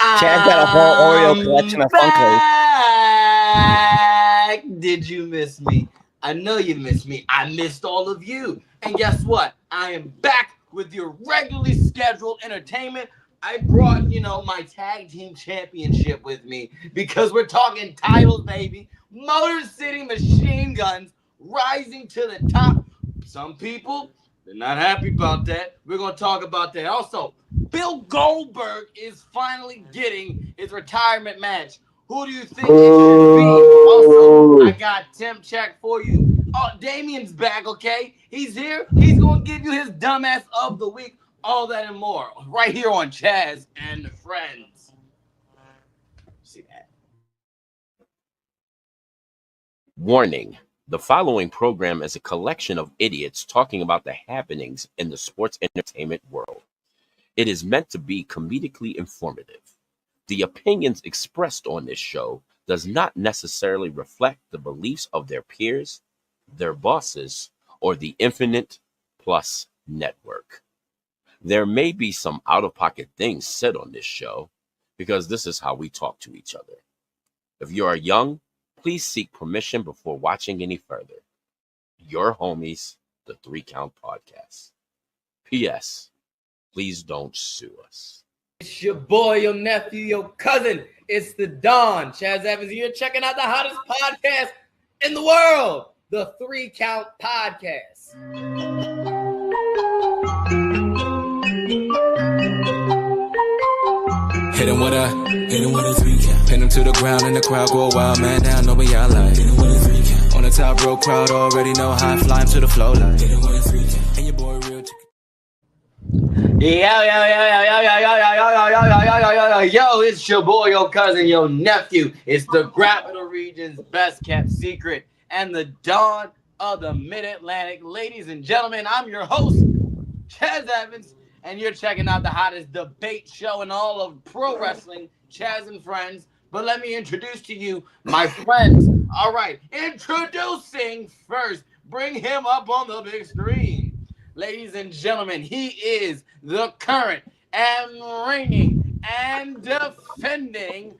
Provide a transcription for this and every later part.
Chaz got a whole Oreo collection I'm of Funkos. back. Did you miss me? I know you missed me. I missed all of you. And guess what? I am back with your regularly scheduled entertainment. I brought, my tag team championship with me because we're talking titles, baby. Motor City Machine Guns rising to the top. Some people, they're not happy about that. We're going to talk about that. Also, Bill Goldberg is finally getting his retirement match. Who do you think it should be? Also, I got temp check for you. Oh, Damien's back, okay? He's here. He's going to give you his dumbass of the week. All that and more right here on CHAZ and Friends. See that? Warning. The following program is a collection of idiots talking about the happenings in the sports entertainment world. It is meant to be comedically informative. The opinions expressed on this show does not necessarily reflect the beliefs of their peers, their bosses, or the Infinite Plus Network. There may be some out-of-pocket things said on this show because this is how we talk to each other. If you are young, please seek permission before watching any further. Your homies, the 3 Count Podcast. P.S. Please don't sue us. It's your boy, your nephew, your cousin. It's the Don. CHAZ Evans here, checking out the hottest podcast in the world, the 3 Count Podcast. Hit him with a 3 count. Pin him to the ground and the crowd go wild, man. Now know what y'all like. Hit him with a 3 count. On the top row, crowd already know how I fly him to the flow like. Hit him with a 3 count. And your boy real chicken. Yo, it's your boy, your cousin, your nephew. It's the Capital Region's best kept secret and the dawn of the Mid-Atlantic. Ladies and gentlemen, I'm your host, CHAZ Evans, and you're checking out the hottest debate show in all of pro wrestling, CHAZ and Friends. But let me introduce to you my friends. All right, introducing first, bring him up on the big screen. Ladies and gentlemen, he is the current and reigning and defending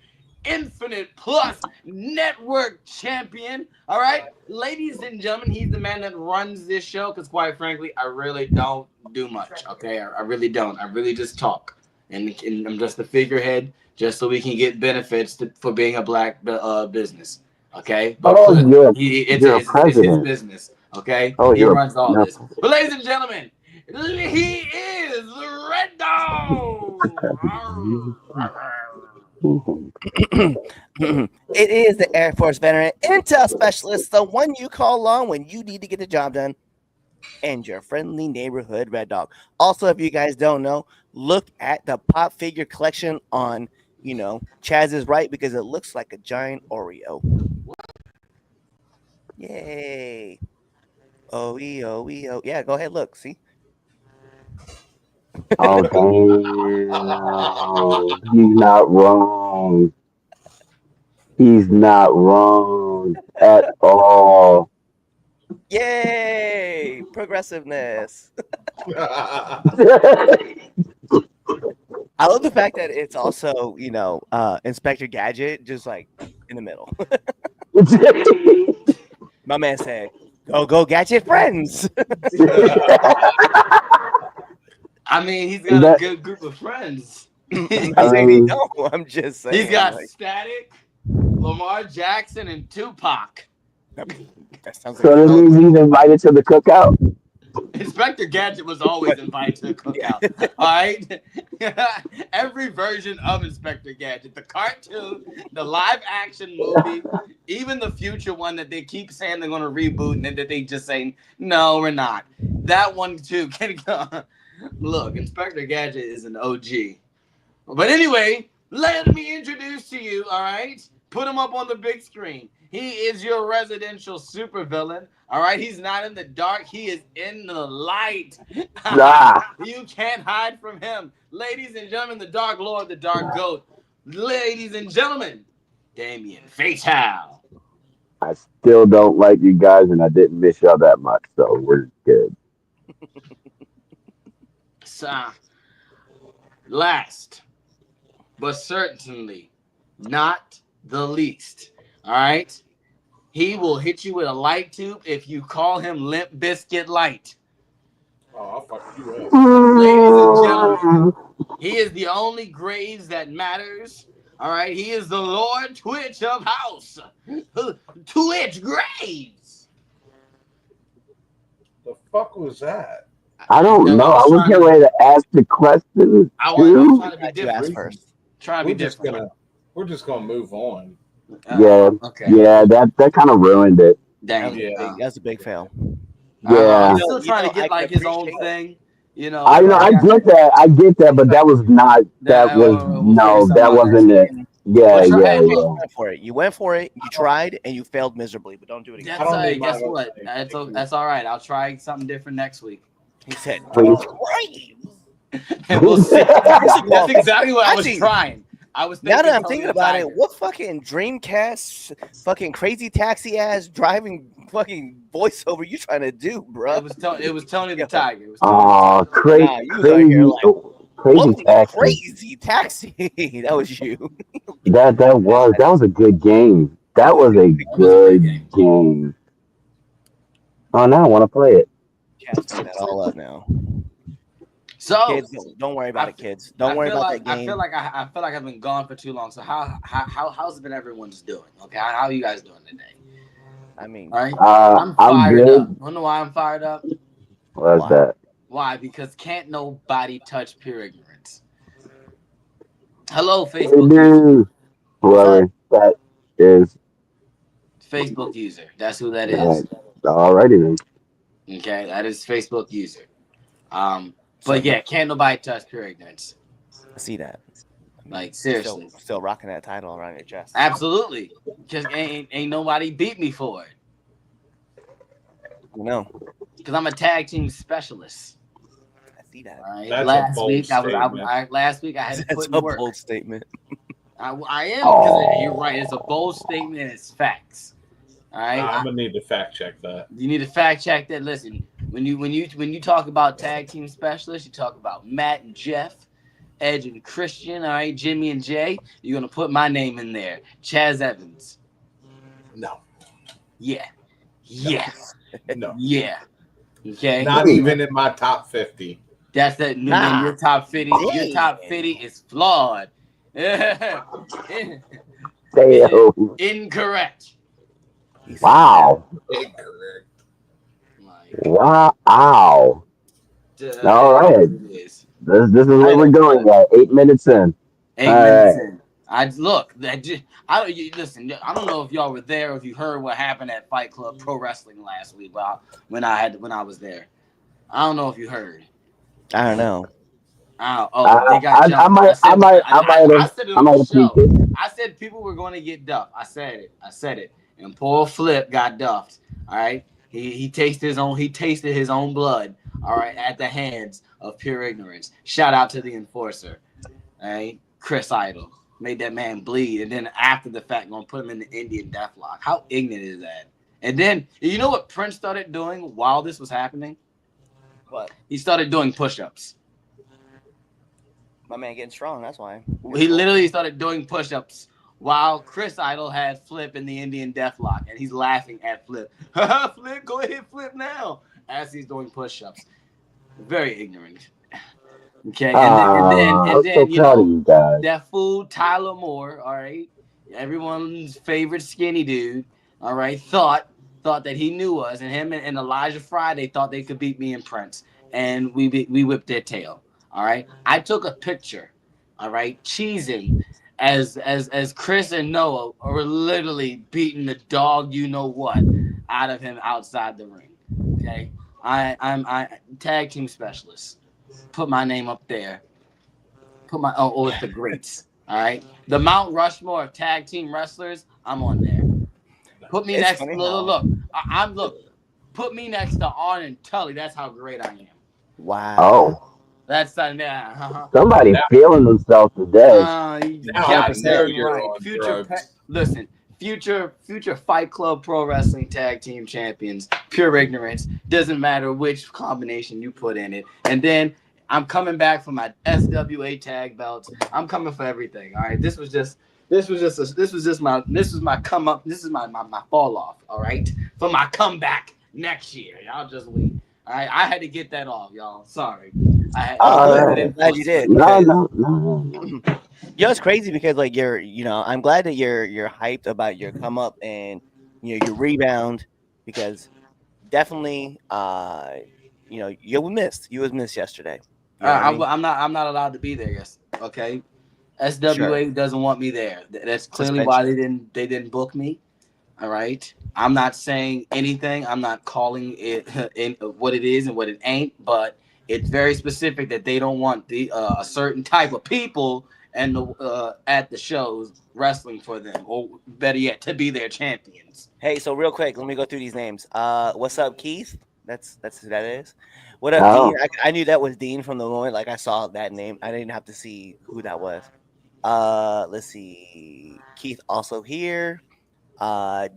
Infinite Plus Network champion. All right, ladies and gentlemen, he's the man that runs this show because, quite frankly, I really don't do much. Okay, I really don't. I really just talk, and I'm just the figurehead, just so we can get benefits for being a black business. Okay, but it's his business. Okay, he runs all this. But, ladies and gentlemen, he is the Red Dog. It is the Air Force veteran intel specialist, the one you call on when you need to get the job done, and your friendly neighborhood Red Dog. Also, if you guys don't know, look at the pop figure collection on, CHAZ is right because it looks like a giant Oreo. Yay. Oh. Yeah, go ahead, look, see? Oh, damn. He's not wrong. He's not wrong at all. Yay! Progressiveness. I love the fact that it's also, Inspector Gadget, just like in the middle. My man said, go Gadget friends. I mean, he's got a good group of friends. I'm just saying. He's got Static, Lamar Jackson, and Tupac. That sounds so that means he's invited to the cookout? Inspector Gadget was always invited to the cookout. All right? Every version of Inspector Gadget, the cartoon, the live action movie, even the future one that they keep saying they're going to reboot and then that they just saying, no, we're not. That one too can go. Look, Inspector Gadget is an OG. But anyway, let me introduce to you, all right? Put him up on the big screen. He is your residential supervillain. All right, he's not in the dark. He is in the light. You can't hide from him. Ladies and gentlemen, the Dark Lord, the Dark Goat. Ladies and gentlemen, Damien Fatal. I still don't like you guys, and I didn't miss y'all that much, so we're good. So, last but certainly not the least. All right? He will hit you with a light tube if you call him Limp Biscuit Light. Oh, I'll fuck you up. Ladies and gentlemen, he is the only Graves that matters. All right? He is the Lord Twitch of House. Twitch Graves. The fuck was that? I don't know. I was getting ready to ask the question. I was trying to be You different. ask first. Trying to be different. We're just gonna move on. Yeah. Okay. Yeah, that kind of ruined it. Dang. Yeah. That's a big fail. Yeah. He's still trying to get I like his own appreciate thing. You know. I get that, but that was not. That was that wasn't it. Yeah. You went for it. You tried, and you failed miserably. But don't do it again. That's all right. Guess what? That's all right. I'll try something different next week. He said, Please. And we'll see. That's exactly what I was Actually, trying. I was now that I'm Tony thinking the about Tiger. it, what fucking Dreamcast, fucking crazy taxi ass driving fucking voiceover you trying to do, bro? It was Tony the Tiger. It was Oh, you was out here like, crazy taxi. Crazy taxi. That was you. That was a good game. That was a good game. Oh, now I want to play it. Casting that all up now. So Kids, don't worry about it, kids. Don't worry about that game. I feel like I've been gone for too long. So how's it been everyone's doing? Okay, how are you guys doing today? I mean, All right, I'm fired up. You know why I'm fired up? What's that? Why? Because can't nobody touch pure ignorance. Hello, Facebook. Whoever that is. Facebook user. That's who that is. Alrighty then. Okay, that is Facebook user. But yeah, can't nobody touch pure ignorance. I see that. Like seriously, still rocking that title around your chest. Absolutely, because ain't nobody beat me for it. No, because I'm a tag team specialist. I see that. All right? That's Last week last week I had to That's put in a work. bold statement. I am because you're right. It's a bold statement. And it's facts. All right. I'm gonna need to fact check that. You need to fact check that. Listen, when you talk about tag team specialists, you talk about Matt and Jeff, Edge and Christian. All right, Jimmy and Jay. You're gonna put my name in there. CHAZ Evans. No. Yeah. Yeah. No. Yeah. Okay. Not even in my top 50. That's that. Nah. Your top 50. Your top 50 is flawed. Incorrect. Wow. Incorrect. Wow. All right. This is where we're going at. 8 minutes in. 8 minutes in. Listen. I don't know if y'all were there or if you heard what happened at Fight Club Pro Wrestling last week. When I was there, I don't know if you heard. I don't know. They got jumped. I said it on the show. I said people were going to get duffed. I said it. And poor Flip got duffed. All right. He tasted his own blood. All right, at the hands of pure ignorance. Shout out to the enforcer. All right, Chris Idol made that man bleed, and then after the fact, gonna put him in the Indian Deathlock. How ignorant is that? And then you know what Prince started doing while this was happening? What? He started doing push-ups. My man getting strong. That's why. He literally started doing push-ups while Chris Idol had Flip in the Indian Deathlock, and he's laughing at Flip. Flip, go ahead, Flip now, as he's doing push-ups. Very ignorant. Okay, and then you know that fool Tyler Moore, all right, everyone's favorite skinny dude, all right, thought that he knew us, and him and Elijah Friday thought they could beat me and Prince, and we whipped their tail. All right, I took a picture, all right, cheesing as Chris and Noah were literally beating the dog you know what out of him outside the ring. Okay, I'm tag team specialist. Put my name up there. It's the greats. All right, the Mount Rushmore of tag team wrestlers. I'm on there. Put me next. Look. Put me next to Arn and Tully. That's how great I am. Wow. Oh. That's somebody feeling themselves today. Future Fight Club Pro Wrestling Tag Team Champions, pure ignorance. Doesn't matter which combination you put in it. And then I'm coming back for my SWA tag belts. I'm coming for everything. All right. This was my come up. This is my fall off. All right. For my comeback next year. Y'all just wait. All right. I had to get that off, y'all. Sorry. I'm glad you did. No. It's crazy because like I'm glad that you're hyped about your come up and your rebound, because definitely you was missed yesterday. You know what I mean? I'm not allowed to be there. Yes. Okay. SWA Sure. doesn't want me there. That's clearly why Suspension. they didn't book me. All right. I'm not saying anything. I'm not calling it in what it is and what it ain't, but it's very specific that they don't want a certain type of people and at the shows wrestling for them, or better yet, to be their champions. Hey, so real quick, let me go through these names. What's up, Keith? That's who that is. What up, Dean? Oh. I knew that was Dean from the moment like I saw that name. I didn't have to see who that was. Let's see. Keith also here.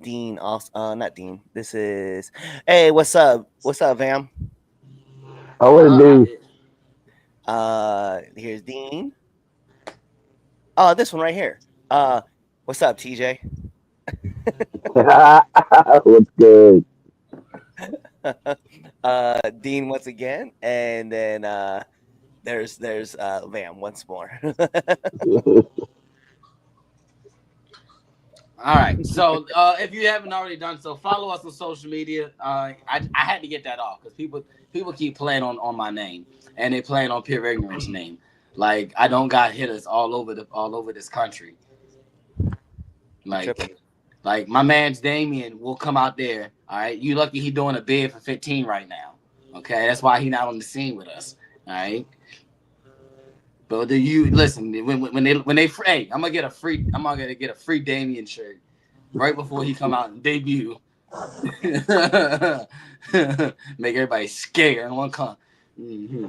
Dean also not Dean. This is hey, what's up? What's up, Vam? Oh, what it do? Here's Dean. Oh, this one right here. What's up, TJ? What's good? Dean once again, and then there's Vam once more. All right. So if you haven't already done so, follow us on social media. I had to get that off because people keep playing on my name, and they playing on Pure Ignorance name. Like I don't got hitters all over this country. Like my man's Damien will come out there. All right. You lucky he doing a bid for 15 right now. Okay. That's why he not on the scene with us. All right. But do you listen when they hey, I'm gonna get a free Damien shirt right before he come out and debut. Make everybody scared and one come. Mm-hmm.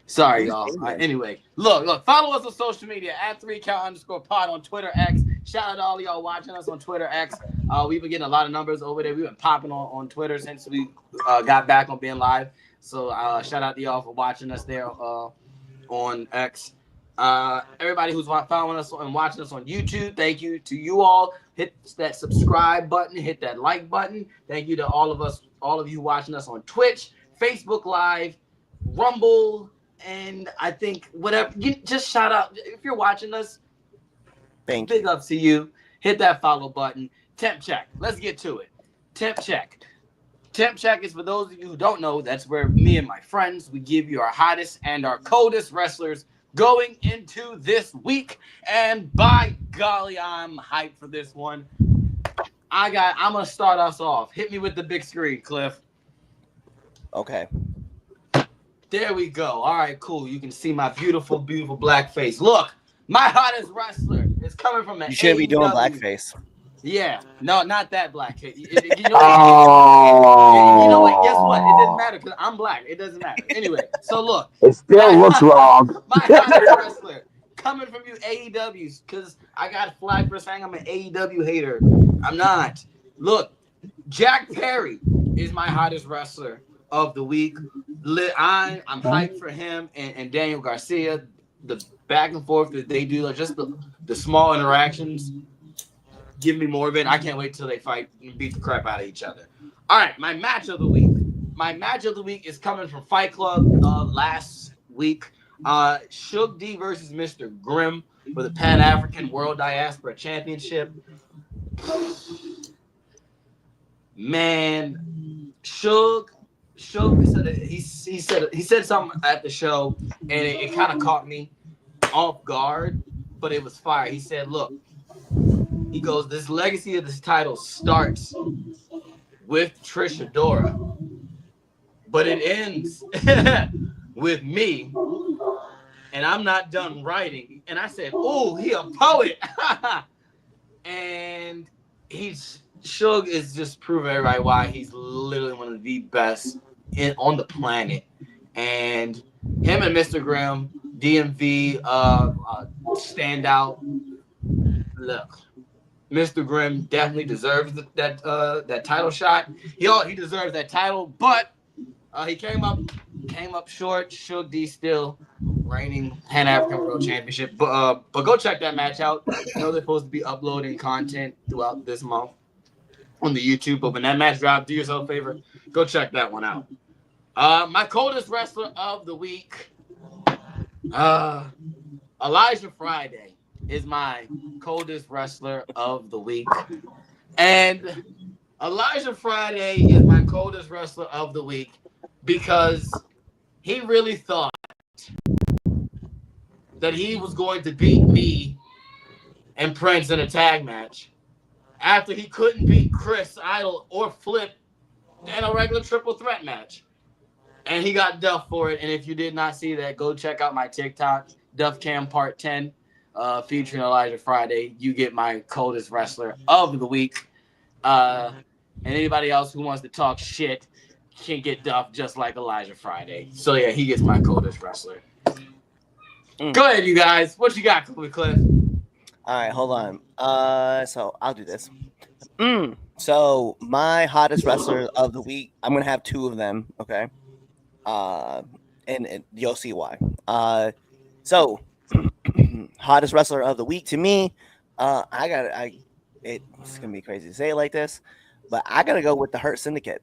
Sorry, y'all. Anyway, look. Follow us on social media at 3count_pod on Twitter X. Shout out to all of y'all watching us on Twitter X. We've been getting a lot of numbers over there. We've been popping on Twitter since we got back on being live. So shout out to y'all for watching us there on X. Everybody who's following us and watching us on YouTube, thank you to you all. Hit that subscribe button, hit that like button. Thank you to all of you watching us on Twitch, Facebook Live, Rumble, and I think whatever. You just shout out if you're watching us. Big up to you. Hit that follow button. Temp check. Let's get to it. Temp check. Temp check is for those of you who don't know. That's where me and my friends we give you our hottest and our coldest wrestlers going into this week, and by golly, I'm hyped for this one. I'm gonna start us off. Hit me with the big screen, Cliff. Okay. There we go. All right, cool. You can see my beautiful, beautiful black face. Look, my hottest wrestler is coming from the. You shouldn't be doing blackface. Yeah, no, not that black. You know what? Guess what? It didn't matter because I'm black. It doesn't matter. Anyway, so look. It still looks wrong. My hottest wrestler coming from you AEWs because I got flagged for saying I'm an AEW hater. I'm not. Look, Jack Perry is my hottest wrestler of the week. I'm hyped for him and Daniel Garcia. The back and forth that they do, like just the small interactions. Give me more of it. I can't wait till they fight and beat the crap out of each other. All right, my match of the week. My match of the week is coming from Fight Club last week. Suge D versus Mr. Grimm for the Pan-African World Diaspora Championship. Man, Suge said he said something at the show, and it kind of caught me off guard, but it was fire. He said, "Look." He goes, this legacy of this title starts with Trish Adora, but it ends with me, and I'm not done writing. And I said, oh, he a poet. And Suge is just proving everybody why he's literally one of the best on the planet. And him and Mr. Grimm, DMV, stand out. Look. Mr. Grimm definitely deserves that title shot. He deserves that title, but he came up came up short. Should D still reigning Pan African World Championship. But go check that match out. I know they're supposed to be uploading content throughout this month on the YouTube. But when that match drops, do yourself a favor, go check that one out. My coldest wrestler of the week, Elijah Friday is my coldest wrestler of the week. And Elijah Friday is my coldest wrestler of the week because he really thought that he was going to beat me and Prince in a tag match after he couldn't beat Chris Idol or Flip in a regular triple threat match. And he got duffed for it. And if you did not see that, go check out my TikTok, Duff Cam Part 10, featuring Elijah Friday. You get my coldest wrestler of the week. And anybody else who wants to talk shit can get duffed just like Elijah Friday. So, yeah, he gets my coldest wrestler. Go ahead, you guys. What you got, Cliff? All right, hold on. So I'll do this. So my hottest wrestler of the week, I'm going to have two of them, okay? And you'll see why. So hottest wrestler of the week to me, it's gonna be crazy to say it like this, but I gotta go with the Hurt Syndicate.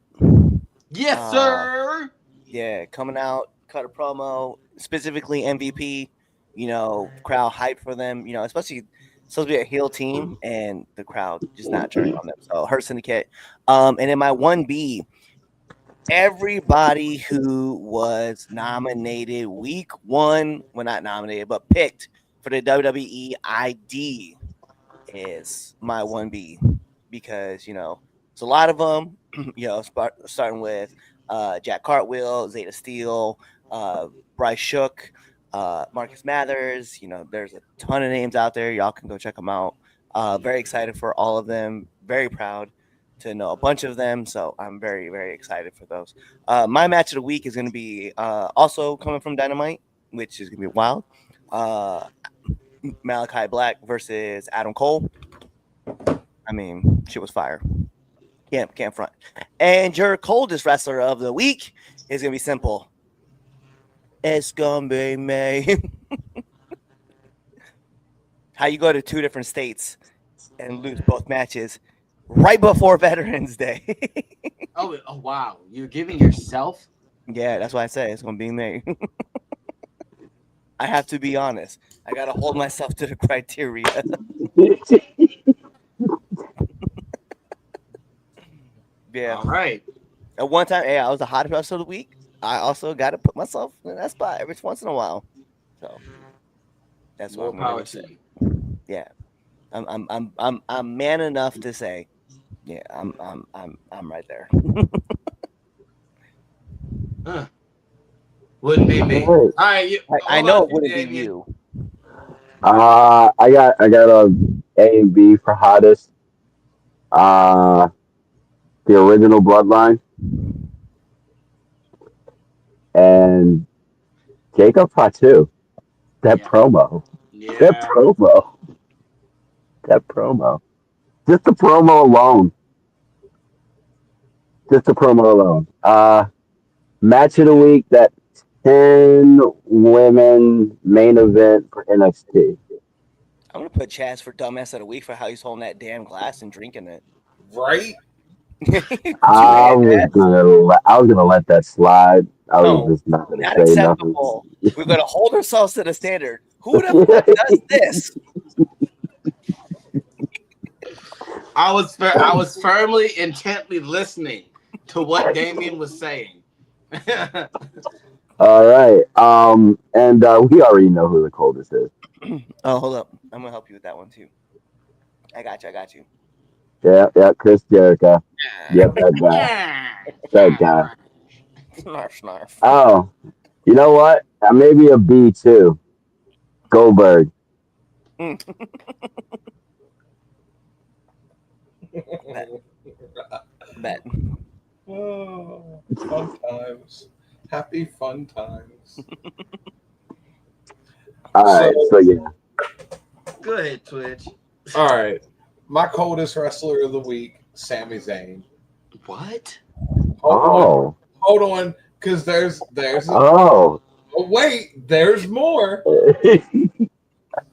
Yes, sir. Yeah, coming out, cut a promo, specifically MVP. You know, crowd hype for them. You know, especially supposed to be a heel team, and the crowd just not turning on them. So Hurt Syndicate. And in my 1B. Everybody who was nominated week 1, well, not nominated, but picked for the WWE ID is my 1B because, you know, it's a lot of them, you know, starting with Jack Cartwheel, Zeta Steel, Bryce Shook, Marcus Mathers. You know, there's a ton of names out there. Y'all can go check them out. Very excited for all of them. Very proud to know a bunch of them, so I'm very, very excited for those. My match of the week is going to be also coming from Dynamite, which is going to be wild. Malachi Black versus Adam Cole. I mean, shit was fire. Can't front. And your coldest wrestler of the week is going to be simple. It's going to be me. How you go to 2 different states and lose both matches right before Veterans Day. oh, wow. You're giving yourself? Yeah, that's why I say it's going to be me. I have to be honest. I got to hold myself to the criteria. Yeah. All right. At one time, I was the hottest wrestler of the week. I also got to put myself in that spot every once in a while. So that's what I'm going to say. Yeah. I'm man enough to say, yeah, I'm right there. Wouldn't be me. All right, I know it wouldn't be you. I got a and B for hottest. The original Bloodline and Jacob Fatu. That promo. Yeah. That promo. Just the promo alone. Match of the week, that 10 women main event for NXT. I'm going to put CHAZ for dumbass of the week for how he's holding that damn glass and drinking it. Right? I was gonna let that slide. I was just not gonna say nothing. We're gonna hold ourselves to the standard. Who the fuck does this? I was firmly, intently listening to what Damien was saying. All right. And we already know who the coldest is. Oh, hold up. I'm gonna help you with that one too. I got you. Yeah, Chris Jericho. Yep, that guy. Snarf. Oh, you know what? Maybe a B too. GoldBerg. Bet. Oh, fun times. Happy fun times. All right, so yeah. Go ahead, Twitch. All right. My coldest wrestler of the week, Sami Zayn. What? Hold on, Because there's Oh. oh wait, there's more.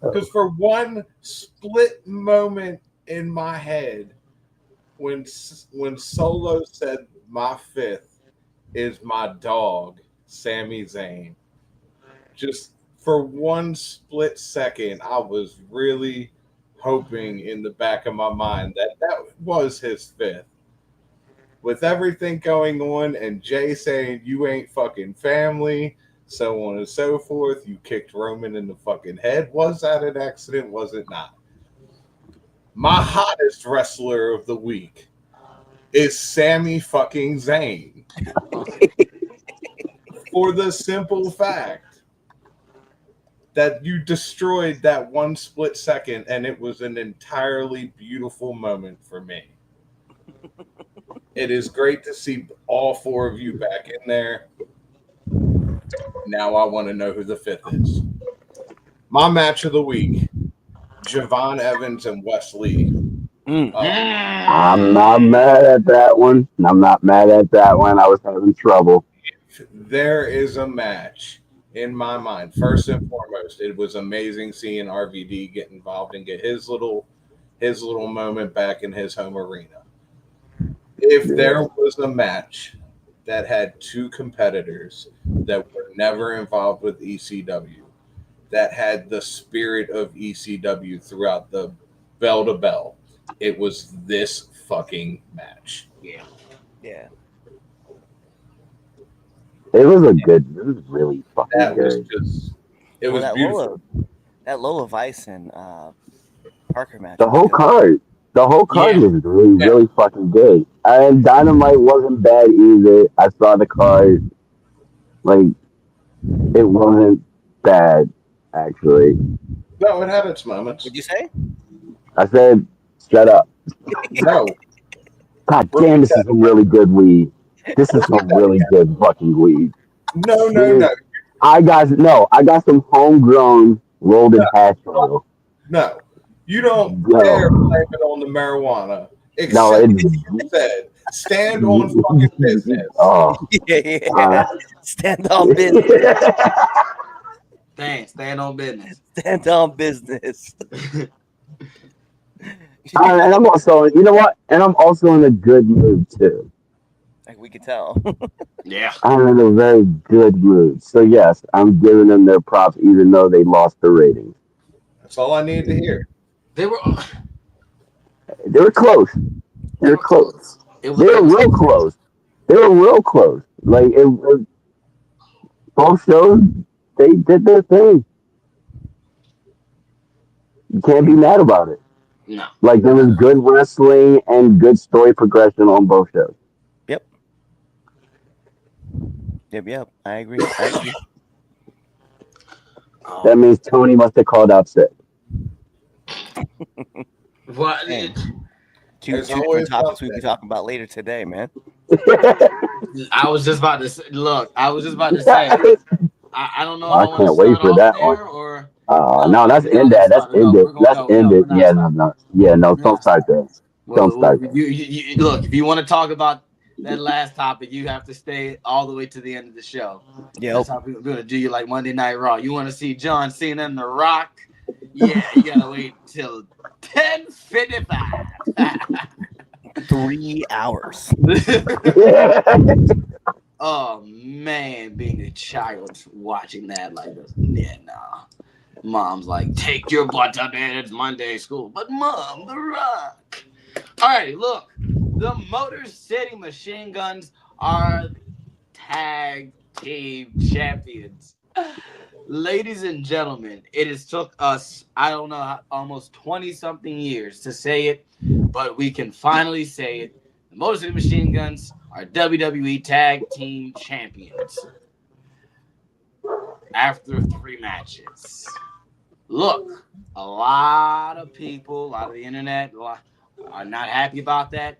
Because for one split moment in my head, when Solo said my fifth is my dog, Sami Zayn, just for one split second, I was really hoping in the back of my mind that was his fifth. With everything going on and Jay saying you ain't fucking family, so on and so forth, you kicked Roman in the fucking head. Was that an accident? Was it not? My hottest wrestler of the week is Sami fucking Zayn. For the simple fact that you destroyed that one split second, and it was an entirely beautiful moment for me. It is great to see all four of you back in there. Now I want to know who the fifth is. My match of the week, Javon Evans and Wes Lee. I'm not mad at that one. I was having trouble. There is a match in my mind. First and foremost, it was amazing seeing RVD get involved and get his little moment back in his home arena. If there was a match that had two competitors that were never involved with ECW, that had the spirit of ECW throughout the bell to bell, it was this fucking match. Yeah. It was really fucking That was good. just, it was beautiful. That Lola Vice and Parker match. The whole card was Yeah. really fucking good. And Dynamite wasn't bad either. I saw the card. Like, it wasn't bad, actually. No, it had its moments. What'd you say? I said, shut up. No. God damn, this is some really good weed. This is some really good fucking weed. No. I got some homegrown rolled in hash oil. No. You don't dare blame it on the marijuana. Except you said, stand on fucking business. Oh. Stand on business. Thanks. Stand on business. Stand on business. And I'm also, you know what? And I'm also in a good mood too. Like we could tell. Yeah. I'm in a very good mood. So yes, I'm giving them their props, even though they lost the ratings. That's all I needed to hear. They were close. They were close. They were real close. Like both shows, they did their thing. You can't be mad about it. No. Like there was good wrestling and good story progression on both shows. Yep. I agree. That means Tony must have called out sick. What? Two different topics we can talk about later today, man. I was just about to say, I don't know. I can't wait for that one. No, let's end that. Let's end it. Yeah, no. Don't start there. Don't start there. You look, if you want to talk about that last topic, you have to stay all the way to the end of the show. Yeah, that's how we're gonna do you like Monday Night Raw. You want to see John Cena and The Rock? Yeah, you gotta wait till 10:55. 3 hours. Oh man, being a child watching that like this. Yeah, nah. Mom's like, take your butt to bed. It's Monday school. But Mom, The Rock. All right, look. The Motor City Machine Guns are tag team champions. Ladies and gentlemen, it has took us, I don't know, almost 20-something years to say it, but we can finally say it. The Motor City Machine Guns are WWE Tag Team Champions after 3 matches. Look, a lot of people, a lot of the internet are not happy about that.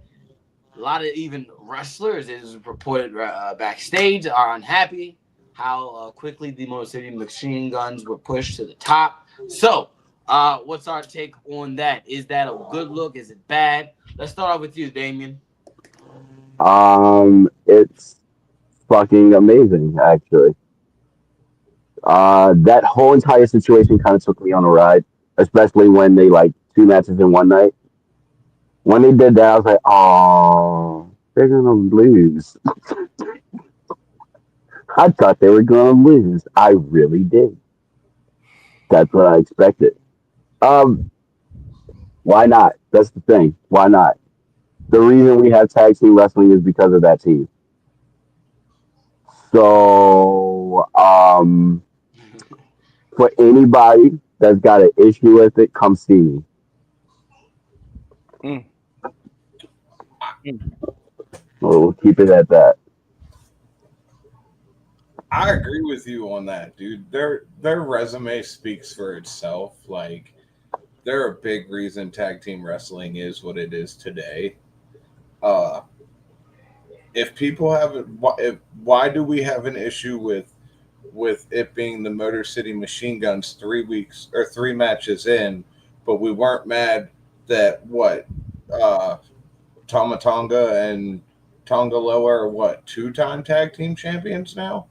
A lot of even wrestlers, it is reported backstage, are unhappy how quickly the Motor City Machine Guns were pushed to the top. So, what's our take on that? Is that a good look? Is it bad? Let's start off with you, Damien. It's fucking amazing, actually. That whole entire situation kind of took me on a ride, especially when they like 2 matches in one night. When they did that, I was like, "Oh, they're gonna lose." I thought they were gonna lose. I really did. That's what I expected. Um, why not? That's the thing. Why not? The reason we have tag team wrestling is because of that team. So, for anybody that's got an issue with it, come see me. Mm. Mm. We'll keep it at that. I agree with you on that, dude. Their resume speaks for itself. Like, they're a big reason tag team wrestling is what it is today. If people have, why do we have an issue with it being the Motor City Machine Guns 3 weeks or 3 matches in, but we weren't mad that Tama Tonga and Tonga Loa are 2-time tag team champions now?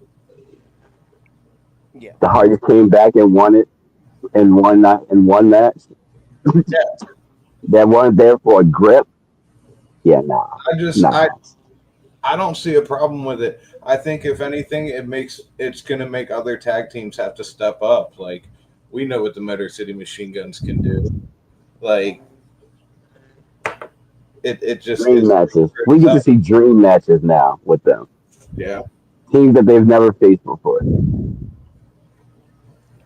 Yeah. The Hardest came back and won it in one match. That weren't there for a grip. Yeah, nah, nah. I don't see a problem with it. I think if anything, it's going to make other tag teams have to step up. Like, we know what the Motor City Machine Guns can do. Like, it just Dream is. matches. We get to see dream matches now with them. Yeah. Teams that they've never faced before.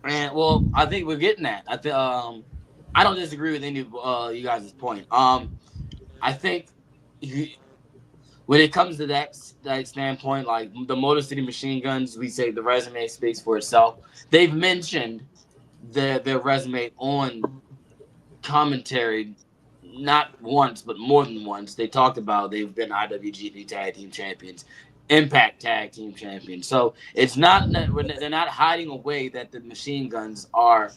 And well, I think we're getting that. I don't disagree with any of you guys' point. I think when it comes to that standpoint, like the Motor City Machine Guns, we say the resume speaks for itself. They've mentioned their resume on commentary not once, but more than once. They talked about they've been IWGP Tag Team Champions, Impact Tag Team Champions. So it's not that they're not hiding away that the Machine Guns are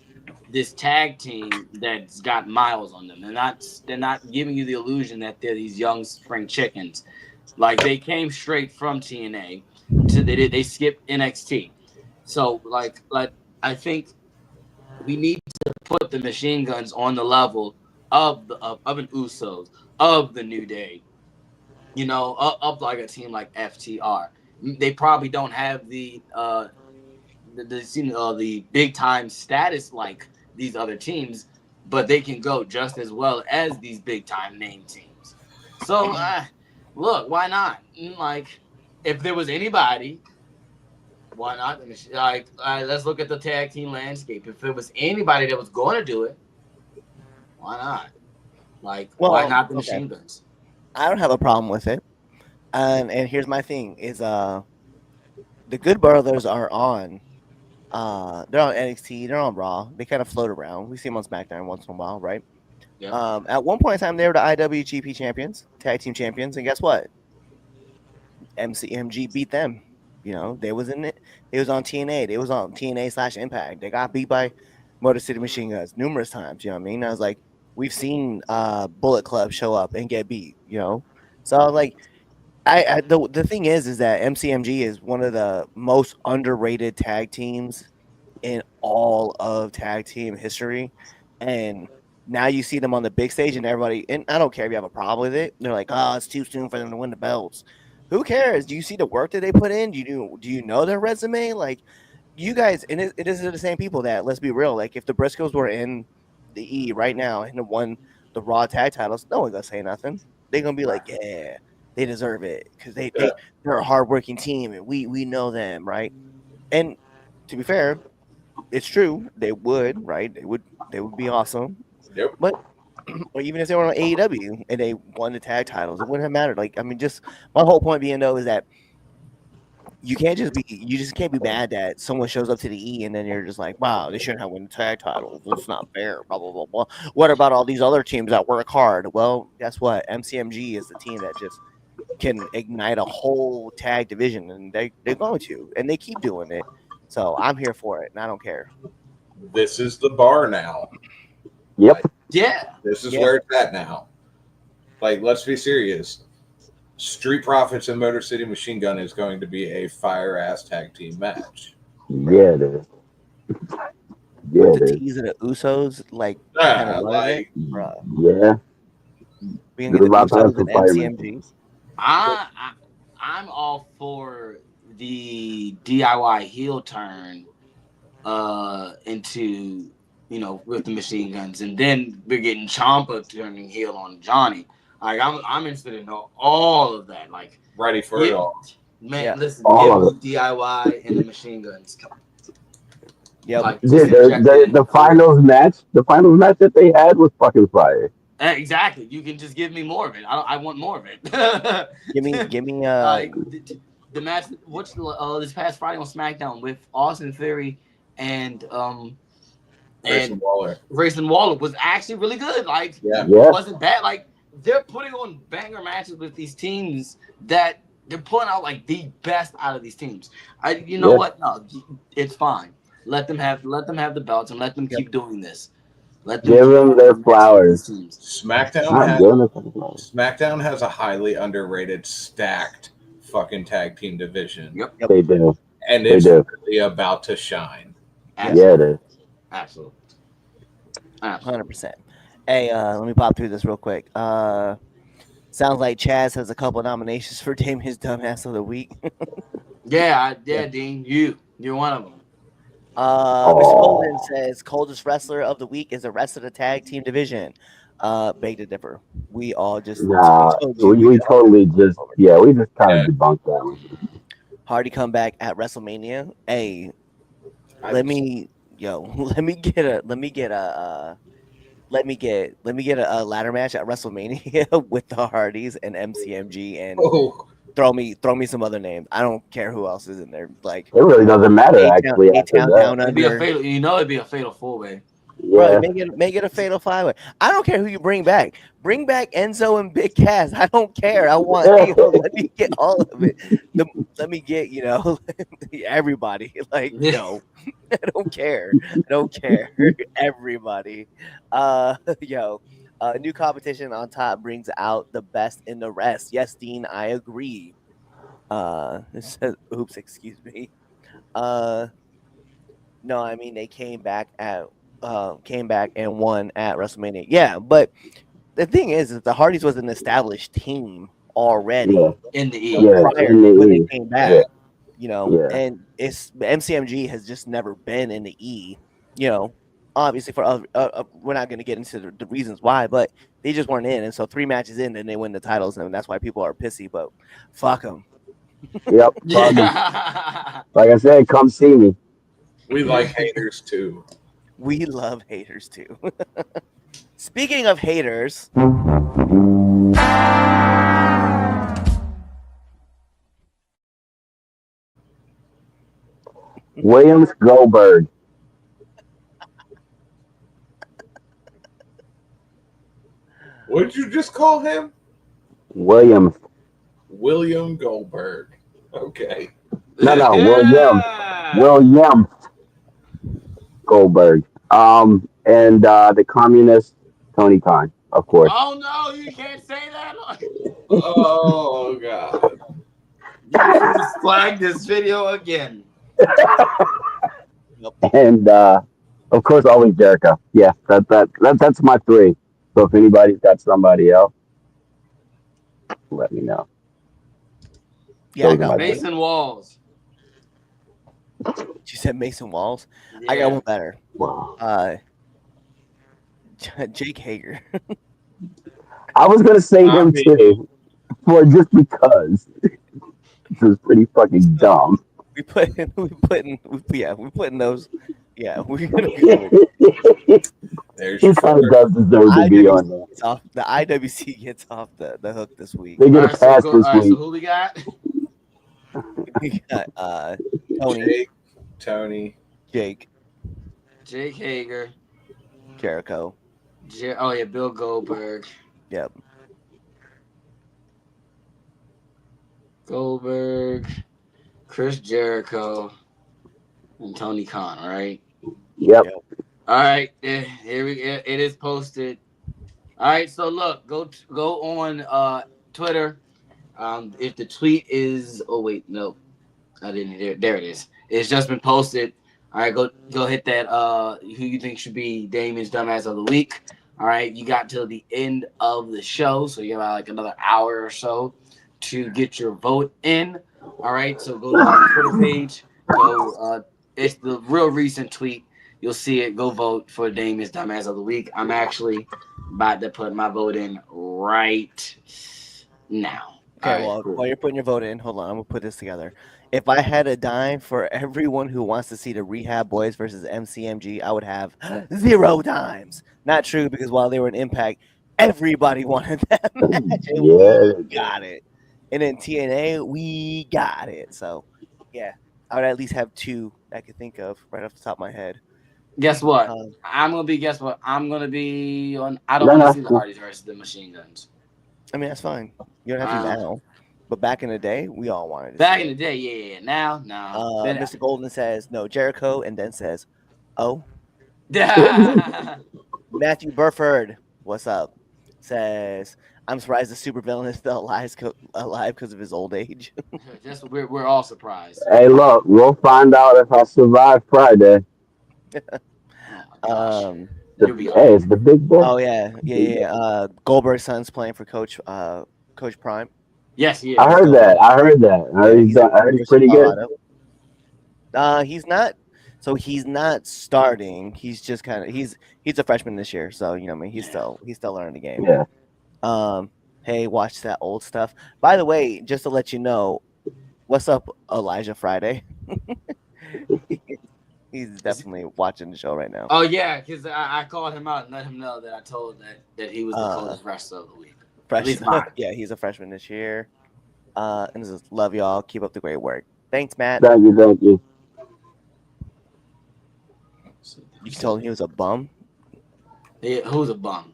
this tag team that's got miles on them. They're not giving you the illusion that they're these young spring chickens. Like, they came straight from TNA they skipped NXT. So like I think we need to put the Machine Guns on the level of an Usos, of the New Day, up like a team like FTR. They probably don't have the big time status like these other teams, but they can go just as well as these big time name teams. So look, why not? Like, if there was anybody, why not? Like, let's look at the tag team landscape. If it was anybody that was going to do it, why not? Like, why not the Machine Guns? I don't have a problem with it. And here's my thing: is the Good Brothers are on. They're on NXT. They're on Raw. They kind of float around. We see them on SmackDown once in a while, right? Yeah. At one point in time, they were the IWGP champions, tag team champions, and guess what? MCMG beat them. They was in it. They was on TNA. They was on TNA/Impact. They got beat by Motor City Machine Guns numerous times. You know what I mean? I was like, we've seen Bullet Club show up and get beat. So like, the thing is that MCMG is one of the most underrated tag teams in all of tag team history, and now you see them on the big stage, and everybody. And I don't care if you have a problem with it. They're like, "Oh, it's too soon for them to win the belts." Who cares? Do you see the work that they put in? Do you know their resume? Like, you guys, and it is the same people that, let's be real. Like, if the Briscoes were in the E right now and won the Raw tag titles, no one's gonna say nothing. They're gonna be like, yeah, they deserve it because they're a hardworking team and we know them, right? And to be fair, it's true. They would, right? They would be awesome. Yep. But or even if they were on AEW and they won the tag titles, it wouldn't have mattered. Like, I mean, just my whole point being though is that you just can't be mad that someone shows up to the E and then you're just like, wow, they shouldn't have won the tag titles. It's not fair. Blah blah blah blah. What about all these other teams that work hard? Well, guess what? MCMG is the team that just can ignite a whole tag division, and they're going to, and they keep doing it. So I'm here for it, and I don't care. This is the bar now. Yep. Like, Yeah. This is where it's at now. Like, let's be serious. Street Profits and Motor City Machine Gun is going to be a fire ass tag team match. Yeah, it is. Yeah, With it the is. tease of the Usos, like Yeah, kind of running like- it, bruh. Yeah. We can They're get the about to have Usos some and fire MCMG. I'm all for the DIY heel turn into, you know, with the machine guns, and then we're getting Ciampa turning heel on Johnny. Like I'm interested in all of that. Like ready for it all. Man, Yeah. listen, All give of me DIY and the machine guns. Yep. Like, The, just inject it in the my career. finals match that they had was fucking fire. Exactly. You can just give me more of it. I want more of it. Give me like the match this past Friday on SmackDown with Austin Theory and Grayson Waller. Grayson Waller was actually really good. Like Yeah. it wasn't bad. Like they're putting on banger matches with these teams that they're pulling out like the best out of these teams. You know what? No, it's fine. Let them have the belts and let them keep doing this. Let them Give them their flowers. SmackDown has a highly underrated stacked fucking tag team division. Yep. They do. And They it's do. really about to shine. Yeah, it is. Absolutely. 100%. Hey, let me pop through this real quick. Sounds like CHAZ has a couple nominations for Damien's Dumbass of the Week. Dean, you're one of them. Mr. Golden says coldest wrestler of the week is the rest of the tag team division. Beg to differ. We all just we totally just we just kind of debunked that one. Hardy comeback at WrestleMania. Hey, let me get a ladder match at WrestleMania with the Hardys and MCMG and throw me some other names. I don't care who else is in there. Like it really doesn't matter actually. It'd be a fatal. It'd be a fatal 4-way. Yeah. Bro, make it a fatal 5-way. I don't care who you bring back. Bring back Enzo and Big Cass. I don't care. I want let me get all of it. Let me get everybody. Like no, I don't care. Everybody. New competition on top brings out the best in the rest. Yes, Dean, I agree. It says, oops, excuse me. No, I mean they came back and won at WrestleMania. Yeah, but the thing is the Hardys was an established team already in the E. When they came back. And it's MCMG has just never been in the E. Obviously for other, we're not going to get into the reasons why, but they just weren't in, and so 3 matches in, and they win the titles, and that's why people are pissy. But fuck them. Yep. Like I said, come see me. We like haters too. We love haters too. Speaking of haters. Williams GoldBerg. What did you just call him? William GoldBerg. Okay. No, William GoldBerg. And the communist Tony Khan, of course. Oh no, you can't say that. Oh god. You just flagged this video again. And of course, always Jericho. Yeah, that's my 3. So if anybody's got somebody else, let me know. Yeah, I got Mason Walls. She said Mason Walls. Yeah. I got one better. Wow. Jake Hager. I was gonna say him too, just because this is pretty fucking dumb. We put in those. Yeah, we're gonna. He kind of does deserve to be on there. The IWC gets off the hook this week. They get a pass this week. So who we got? We got Tony, Jake Hager, Jericho. Bill Goldberg. Yep. Goldberg, Chris Jericho, and Tony Khan, right? Yep. All right, here we go. It is posted. All right, so look, go on Twitter. If the tweet is, oh wait, no, I didn't. There it is. It's just been posted. All right, go hit that. Who you think should be Damien's dumbass of the week? All right, you got till the end of the show, so you have like another hour or so to get your vote in. All right, so go to my Twitter page. Go. It's the real recent tweet. You'll see it. Go vote for Damien's dumbass of the week. I'm actually about to put my vote in right now. Okay, All right, well, cool. while you're putting your vote in, hold on, I'm gonna put this together. If I had a dime for everyone who wants to see the Rehab Boys versus MCMG, I would have 0 dimes. Not true, because while they were in Impact, everybody wanted that match, and Yeah. we got it. And in TNA, we got it. So, yeah, I would at least have 2 I could think of right off the top of my head. Guess what? Um, I'm gonna be. Guess what? I'm gonna be on. I don't No, want to no. see the Hardys versus the Machine Guns. I mean, that's fine. You don't have to now. But back in the day, we all wanted to Back see in it. the day, yeah. Now, no. Mr. Golden says, no, Jericho, and then says, oh. Matthew Burford, what's up? Says, I'm surprised the supervillain is still alive because of his old age. Just we're all surprised. Hey, look, we'll find out if I survive Friday. Oh my gosh. Um, You'll be Hey, it's the big boy. oh yeah. Goldberg's son's playing for Coach Prime. Yes, he is. I heard that. I heard Yeah, I heard he's pretty good. He's not. So he's not starting. He's just kind of he's a freshman this year. So you know, I mean, he's still learning the game. Yeah. Hey, watch that old stuff. By the way, just to let you know, what's up, Elijah Friday? He's definitely watching the show right now. Oh yeah, because I called him out and let him know that I told that he was the coldest wrestler of the week. Freshman. Yeah, he's a freshman this year. And this is love y'all. Keep up the great work. Thanks, Matt. Thank you. You told him he was a bum. Yeah, who's a bum?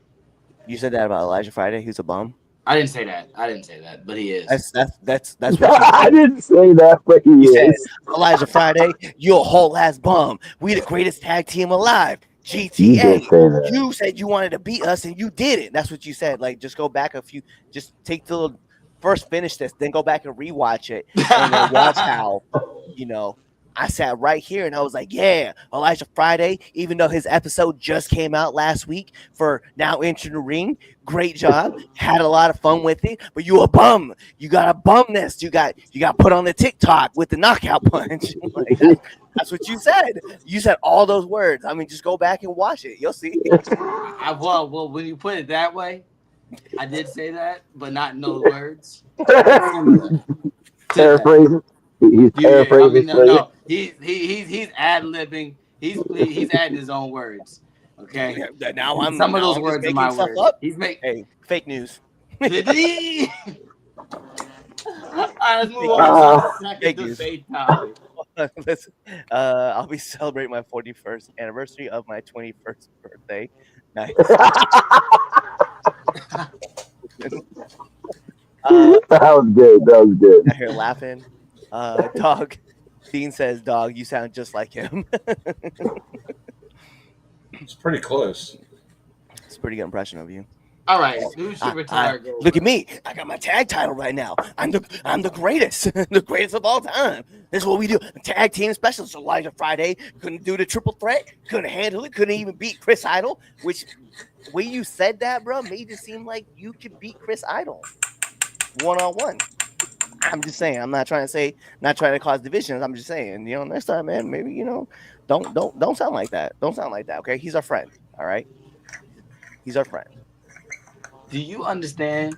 You said that about Elijah Friday. He's a bum. I didn't say that, but he is. That's what you I didn't say that, but he said. is. Elijah Friday, you a whole ass bum. We the greatest tag team alive. You did say GTA. that. You said you wanted to beat us and you did it. That's what you said. Like, just go back just take the little first finish this, then go back and rewatch it, and then watch how, I sat right here and I was like, yeah, Elijah Friday, even though his episode just came out last week for Now Entering the Ring, great job. Had a lot of fun with it, but you a bum. You got a bum nest. You got put on the TikTok with the knockout punch. Like, that's what you said. You said all those words. I mean, just go back and watch it. You'll see. Well, when you put it that way, I did say that, but not in those words. Paraphrasing. He's paraphrasing. No. He's ad libbing. He's adding his own words. Okay. Now some of those words are my words. Up. He's making fake news. Did he? All right, let's move on to the second debate topic. Listen, I'll be celebrating my 41st anniversary of my 21st birthday. Nice. That was good. I hear laughing. Dog. Dean says, "Dog, you sound just like him." It's pretty close. It's a pretty good impression of you. All right, who should retire? Look at me. I got my tag title right now. I'm the greatest. The greatest of all time. This is what we do. Tag team specialist Elijah Friday couldn't do the triple threat. Couldn't handle it. Couldn't even beat Chris Idol. Which, way you said that, bro, made it seem like you could beat Chris Idol 1-on-1. I'm just saying. I'm not trying to cause divisions. I'm just saying. Next time, man, maybe don't sound like that. Don't sound like that. Okay, he's our friend. All right, he's our friend. Do you understand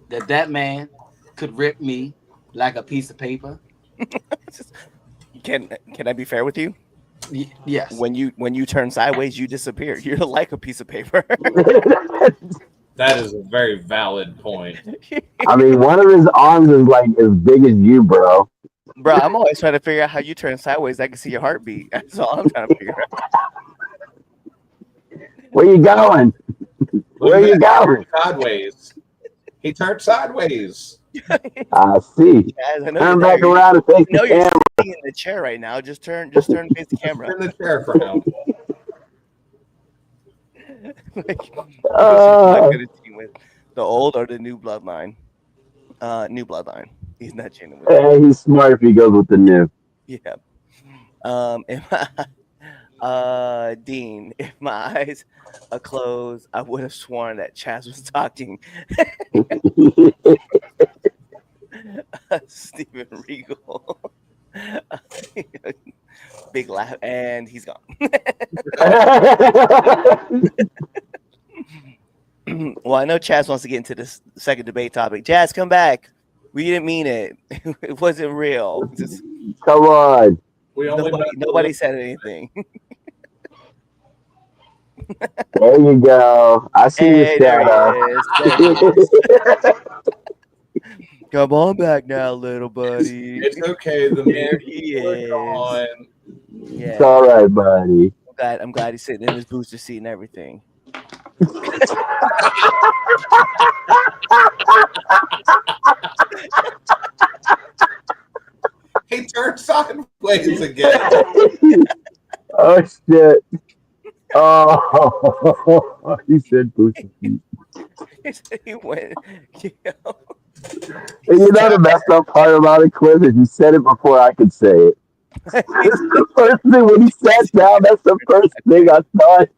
that man could rip me like a piece of paper? Can I be fair with you? Yes. When you turn sideways, you disappear. You're like a piece of paper. That is a very valid point. I mean, one of his arms is like as big as you, bro. Bro, I'm always trying to figure out how you turn sideways. I can see your heartbeat. That's all I'm trying to figure out. Where you going? Where you going? Sideways. He turned sideways. I see. Guys, I know turn back around and face the you're camera. sitting in the chair right now. Just turn and face the camera. In the chair for now. Not good a team with the old or the new bloodline. New bloodline. He's not changing with Hey, he's smart if he goes with the new. Yeah. Dean, if my eyes are closed, I would have sworn that CHAZ was talking. Stephen Regal. Big laugh, and he's gone. Well, I know Chaz wants to get into this second debate topic. Chaz, come back. We didn't mean it. It wasn't real. Just, Come on. nobody said anything. There you go. I see Hey, your there shadow. he is. There he is. Come on back now, little buddy. It's okay. The There man he are is. gone. It's Yeah, all right, buddy. I'm glad he's sitting in his booster seat and everything. He turned sideways again. Oh shit. Oh, he said booster seat. He went. You know, And you know the messed up part about it, Cliff, is you said it before I could say it. The first thing when he sat down, that's the first thing I thought.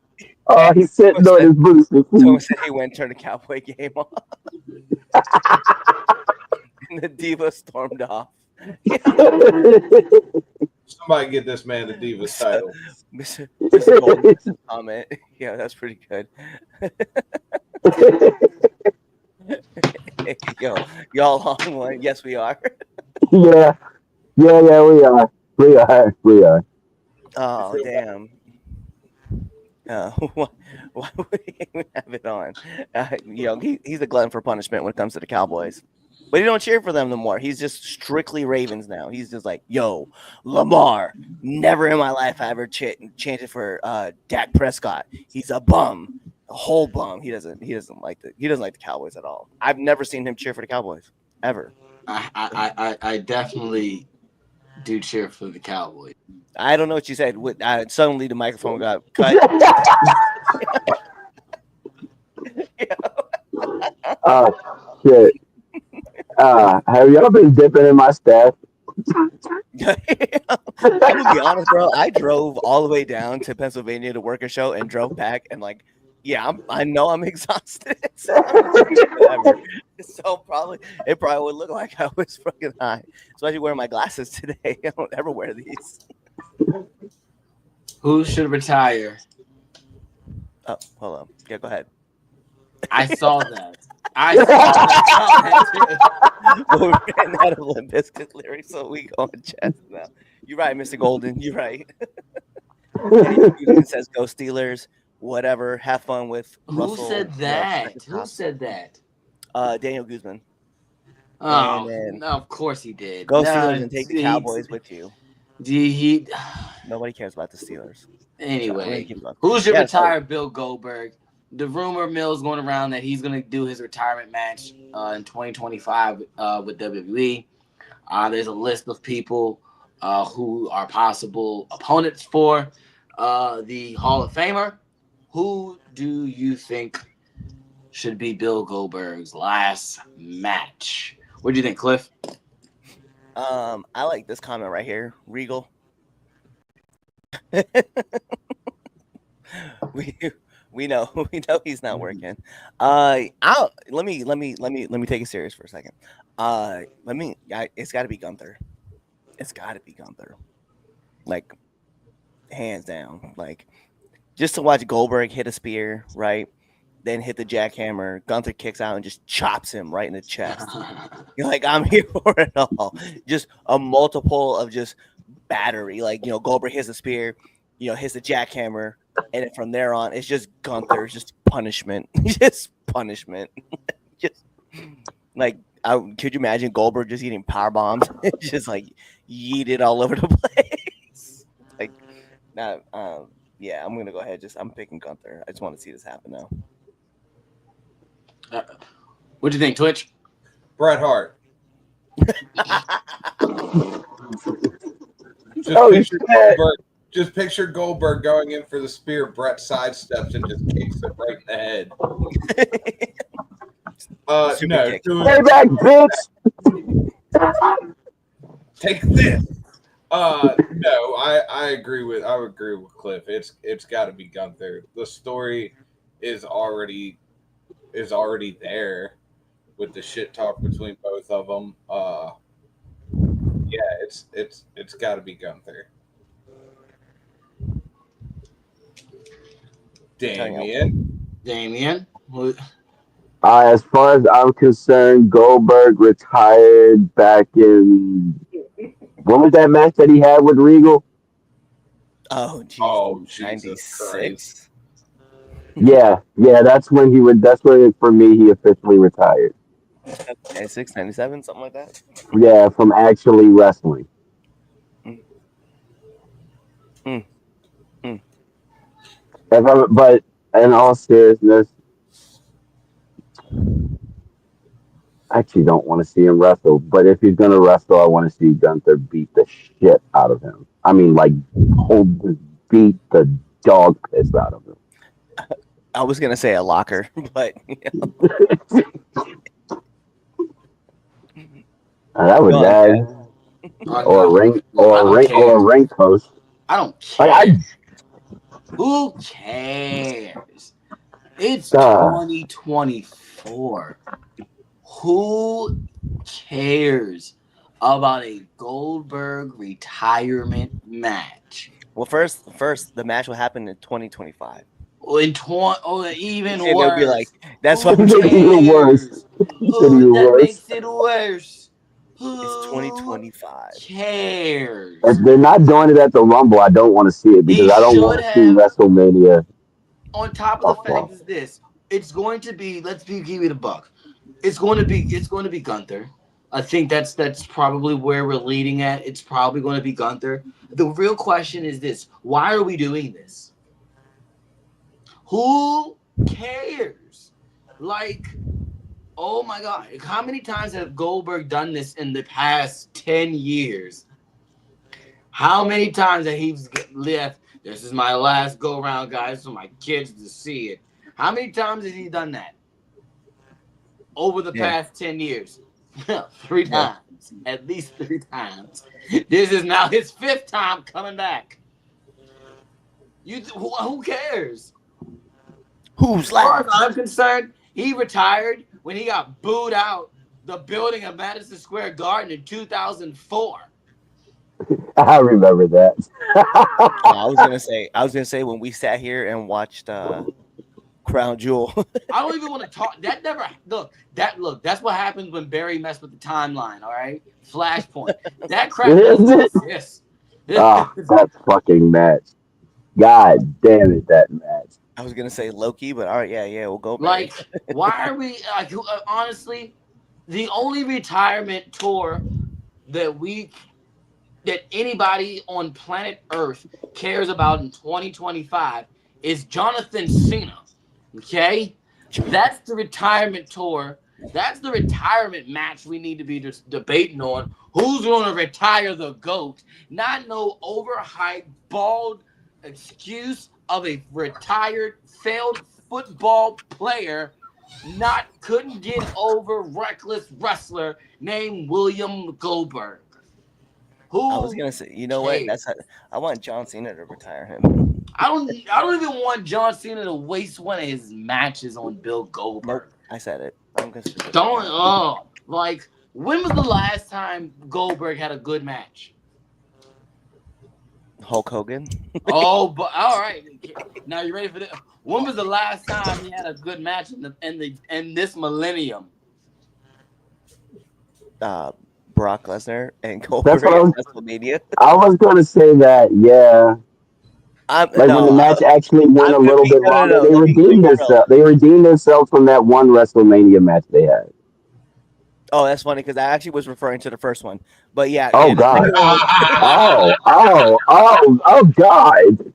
Oh, he's sitting on his booster someone seat. said he went and turned the cowboy game on. And the diva stormed off. Somebody get this man the Divas title. Mr. Golden comment. Yeah, that's pretty good. Yo, y'all on one? Yes, we are. Yeah, we are. We are. Oh, damn. Why would he even have it on? He's a glutton for punishment when it comes to the Cowboys. But he don't cheer for them no more. He's just strictly Ravens now. He's just like, yo, Lamar. Never in my life I ever chanted for Dak Prescott. He's a bum, a whole bum. He doesn't like the Cowboys at all. I've never seen him cheer for the Cowboys ever. I definitely do cheer for the Cowboys. I don't know what you said. Suddenly the microphone got cut. Oh shit. Have y'all been dipping in my stash? I'm gonna be honest, bro. I drove all the way down to Pennsylvania to work a show and drove back, and I know I'm exhausted. So it probably would look like I was fucking high, especially wearing my glasses today. I don't ever wear these. Who should retire? Oh, hold on. Yeah, go ahead. I saw that. I Well, we're getting out of Limp Bizkit lyrics, so we go on chat now. You're right, Mr. Golden. You're right. It says go Steelers. Whatever. Have fun with Russell. Who said that? Who said that? Daniel Guzman. Oh, no, of course he did. Go Steelers and take the Cowboys with you. He Nobody cares about the Steelers. Anyway, who should retire Bill Goldberg? The rumor mill is going around that he's going to do his retirement match in 2025 with WWE. There's a list of people who are possible opponents for the Hall of Famer. Who do you think should be Bill Goldberg's last match? What do you think, Cliff? I like this comment right here. Regal. We know he's not working. Let me take it serious for a second. It's got to be Gunther. It's got to be Gunther. Like, hands down. Like, just to watch Goldberg hit a spear, right? Then hit the jackhammer. Gunther kicks out and just chops him right in the chest. You're like, I'm here for it all. Just a multiple of just battery. Like, Goldberg hits the spear, hits the jackhammer. And then from there on, it's just Gunther, just punishment, just punishment. Just like, could you imagine Goldberg just eating power bombs, just like yeeted all over the place? Like, now, yeah, I'm gonna go ahead. I'm picking Gunther. I just want to see this happen now. What do you think, Twitch? Bret Hart. Just picture Goldberg going in for the spear. Brett sidesteps and just kicks it right in the head. Super No, kick. Payback, bitch. take this. No, I agree with Cliff. It's got to be Gunther. The story is already there with the shit talk between both of them. Yeah, it's got to be Gunther. Damien. As far as I'm concerned, Goldberg retired back in when was that match that he had with Regal? Oh, geez. Oh, Jesus 96. Yeah, that's when he would. That's when for me he officially retired. 96, 97, something like that. Yeah, from actually wrestling. Mm. Mm. Mm. But in all seriousness, I actually don't want to see him wrestle. But if he's gonna wrestle, I want to see Gunther beat the shit out of him. I mean, like, beat the dog piss out of him. I was gonna say a locker, but That would Go on, dad or a ring I don't care. or a ring post. I don't care. Like, Who cares? It's God. 2024. Who cares about a Goldberg retirement match? well, first the match will happen in 2025. Even And they'll be worse. like, that's Who what I'm It's even worse. cares? It's even That worse. makes it worse. It's Who 2025. cares? If they're not doing it at the Rumble, I don't want to see it because He I don't should want to see have. WrestleMania. On top of the fact is this: it's going to be. Give you the buck. It's going to be Gunther. I think that's probably where we're leading at. It's probably going to be Gunther. The real question is this: why are we doing this? Who cares? Like, oh my God, how many times have Goldberg done this in the past 10 years? How many times have he left? This is my last go round, guys, for my kids to see it. How many times has he done that over the past 10 years? 3 times. At least 3 times. This is now his 5th time coming back. Who cares? Who's As far left? as I'm concerned, he retired when he got booed out the building of Madison Square Garden in 2004. I remember that. I was gonna say when we sat here and watched Crown Jewel. I don't even want to talk. That never that's what happens when Barry messed with the timeline. All right, Flashpoint. That crap doesn't exist. That fucking match. God damn it, that match. I was gonna say Loki, but all right, yeah, we'll go. Like, why are we? Honestly, the only retirement tour that anybody on planet Earth cares about in 2025 is Jonathan Cena. Okay? That's the retirement tour. That's the retirement match we need to be just debating on. Who's going to retire the GOAT? Not no overhyped, bald excuse of a retired, failed football player couldn't get over reckless wrestler named William Goldberg. I was gonna say, you know what? I want John Cena to retire him. I don't even want John Cena to waste one of his matches on Bill Goldberg. Nope, I said it. Like, when was the last time Goldberg had a good match? Hulk Hogan. Oh, but all right. Now you ready for this? When was the last time he had a good match in this millennium? Brock Lesnar and Goldberg at WrestleMania. I was going to say that, yeah. When the match actually went a little bit longer, they redeemed themselves. They redeemed themselves from that one WrestleMania match they had. Oh, that's funny because I actually was referring to the first one. But yeah. Oh God. oh God.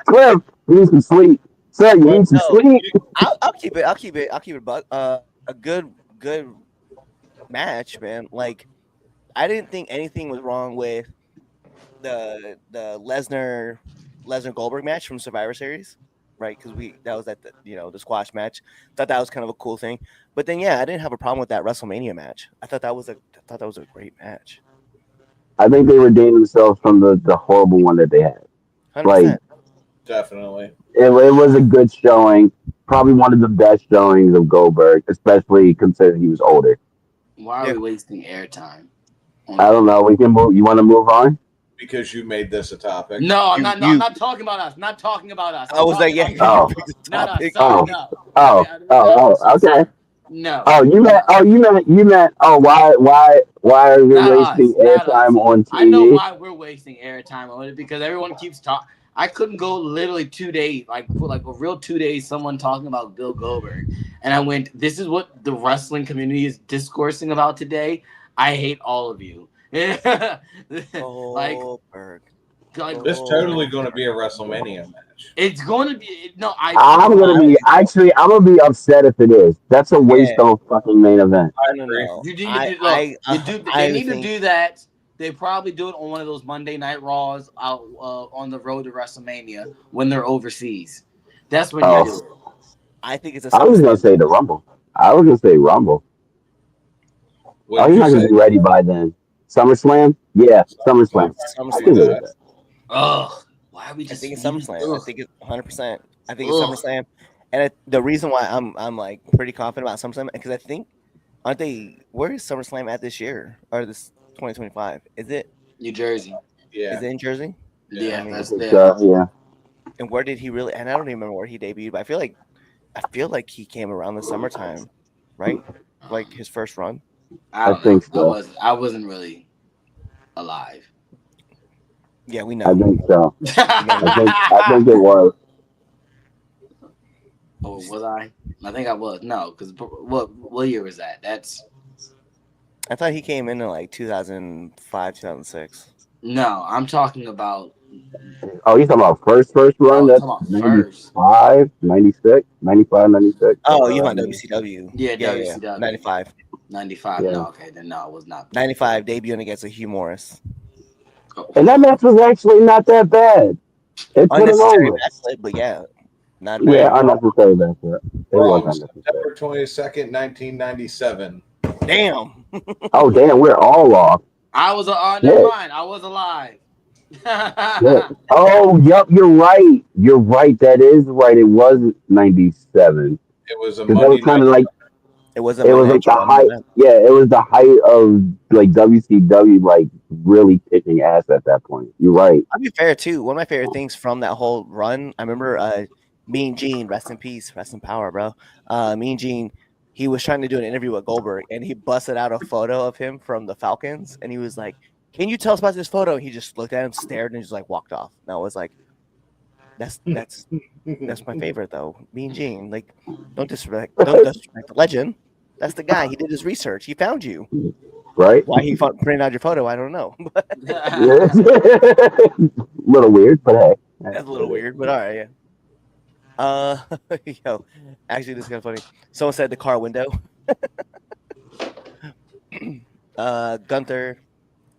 Cliff, you need some sleep. Sir, you need some sleep. I'll keep it. But a good match, man. Like, I didn't think anything was wrong with the Lesnar Goldberg match from Survivor Series. right? Because that was at the the squash match. Thought that was kind of a cool thing. But then I didn't have a problem with that WrestleMania match. I thought that was a great match. I think they redeemed themselves from the horrible one that they had. 100%. Definitely. It was a good showing. Probably one of the best showings of Goldberg, especially considering he was older. Why are Yeah. we wasting airtime? I don't know. We can move. You want to move on? Because you made this a topic. No, I'm You- not. No, you- I'm not talking about us. Not talking about us. I was like, yeah, Oh. you picked the No, topic. sorry, Oh. no. Okay. No. You meant. Oh, why are we Not wasting us, not airtime us. on TV? I know why we're wasting airtime on it because everyone keeps talking. I couldn't go literally 2 days, for like a real 2 days, someone talking about Bill Goldberg. And I went, this is what the wrestling community is discoursing about today. I hate all of you. Goldberg. This is totally going to be a WrestleMania match. It's going to be I'm gonna be upset if it is. That's a waste of a fucking main event. I don't know. They need to do that. They probably do it on one of those Monday Night Raws out on the road to WrestleMania when they're overseas. That's when you do it. I think it's a. I was gonna say the Rumble. I was gonna say Rumble. What He's did not you gonna say? be ready by then. SummerSlam? Yeah, SummerSlam. I can do that. Ugh. Why are we I just? think it's SummerSlam. I think it's 100%. I think Ugh. it's SummerSlam, and the reason why I'm like pretty confident about SummerSlam because I think aren't they? Where is SummerSlam at this year or this 2025? Is it New Jersey? Yeah. Is it in Jersey? Yeah, I mean, that's Yeah. And where did he really? And I don't even remember where he debuted, but I feel like he came around the summertime, right? Like his first run. I think so. I wasn't really alive. Yeah, we know. I think so. I think it was. Oh, was I? I think I was. No, because what year was that? I thought he came in like 2005, 2006. No, I'm talking about. Oh, you talking about first run? That's talking about first. 95, 96, 95, 96. Oh, you want WCW? Yeah, WCW. 95. 95. Yeah. No, okay, then no, it was not. 95 debuting against a Hugh Morris. And that match was actually not that bad. It put him Unnecessary over. backslid, but yeah, not Yeah, bad. unnecessary backslid. It was unnecessary. September 22nd, 1997. Damn. Oh, damn, we're all off. I was never mind. I was alive. Yeah. Oh, yep, you're right. You're right. That is right. It was 97. It was a That Monday was kind night. of like It was like the height. Yeah, it was the height of like WCW, like really kicking ass at that point. You're right. I'll be fair too. One of my favorite things from that whole run, I remember Mean Gene, rest in peace, rest in power, bro. Mean Gene, he was trying to do an interview with Goldberg, and he busted out a photo of him from the Falcons, and he was like, "Can you tell us about this photo?" And he just looked at him, stared, and just like walked off. And I was like, "That's my favorite though, Mean Gene. Like, don't disrespect the legend. That's the guy. He did his research. He found you. Right? Why he printed out your photo, I don't know. Yeah. Little weird, but hey. That's a little weird, but all right, yeah. Yo, actually, this is kind of funny. Someone said the car window. Gunther,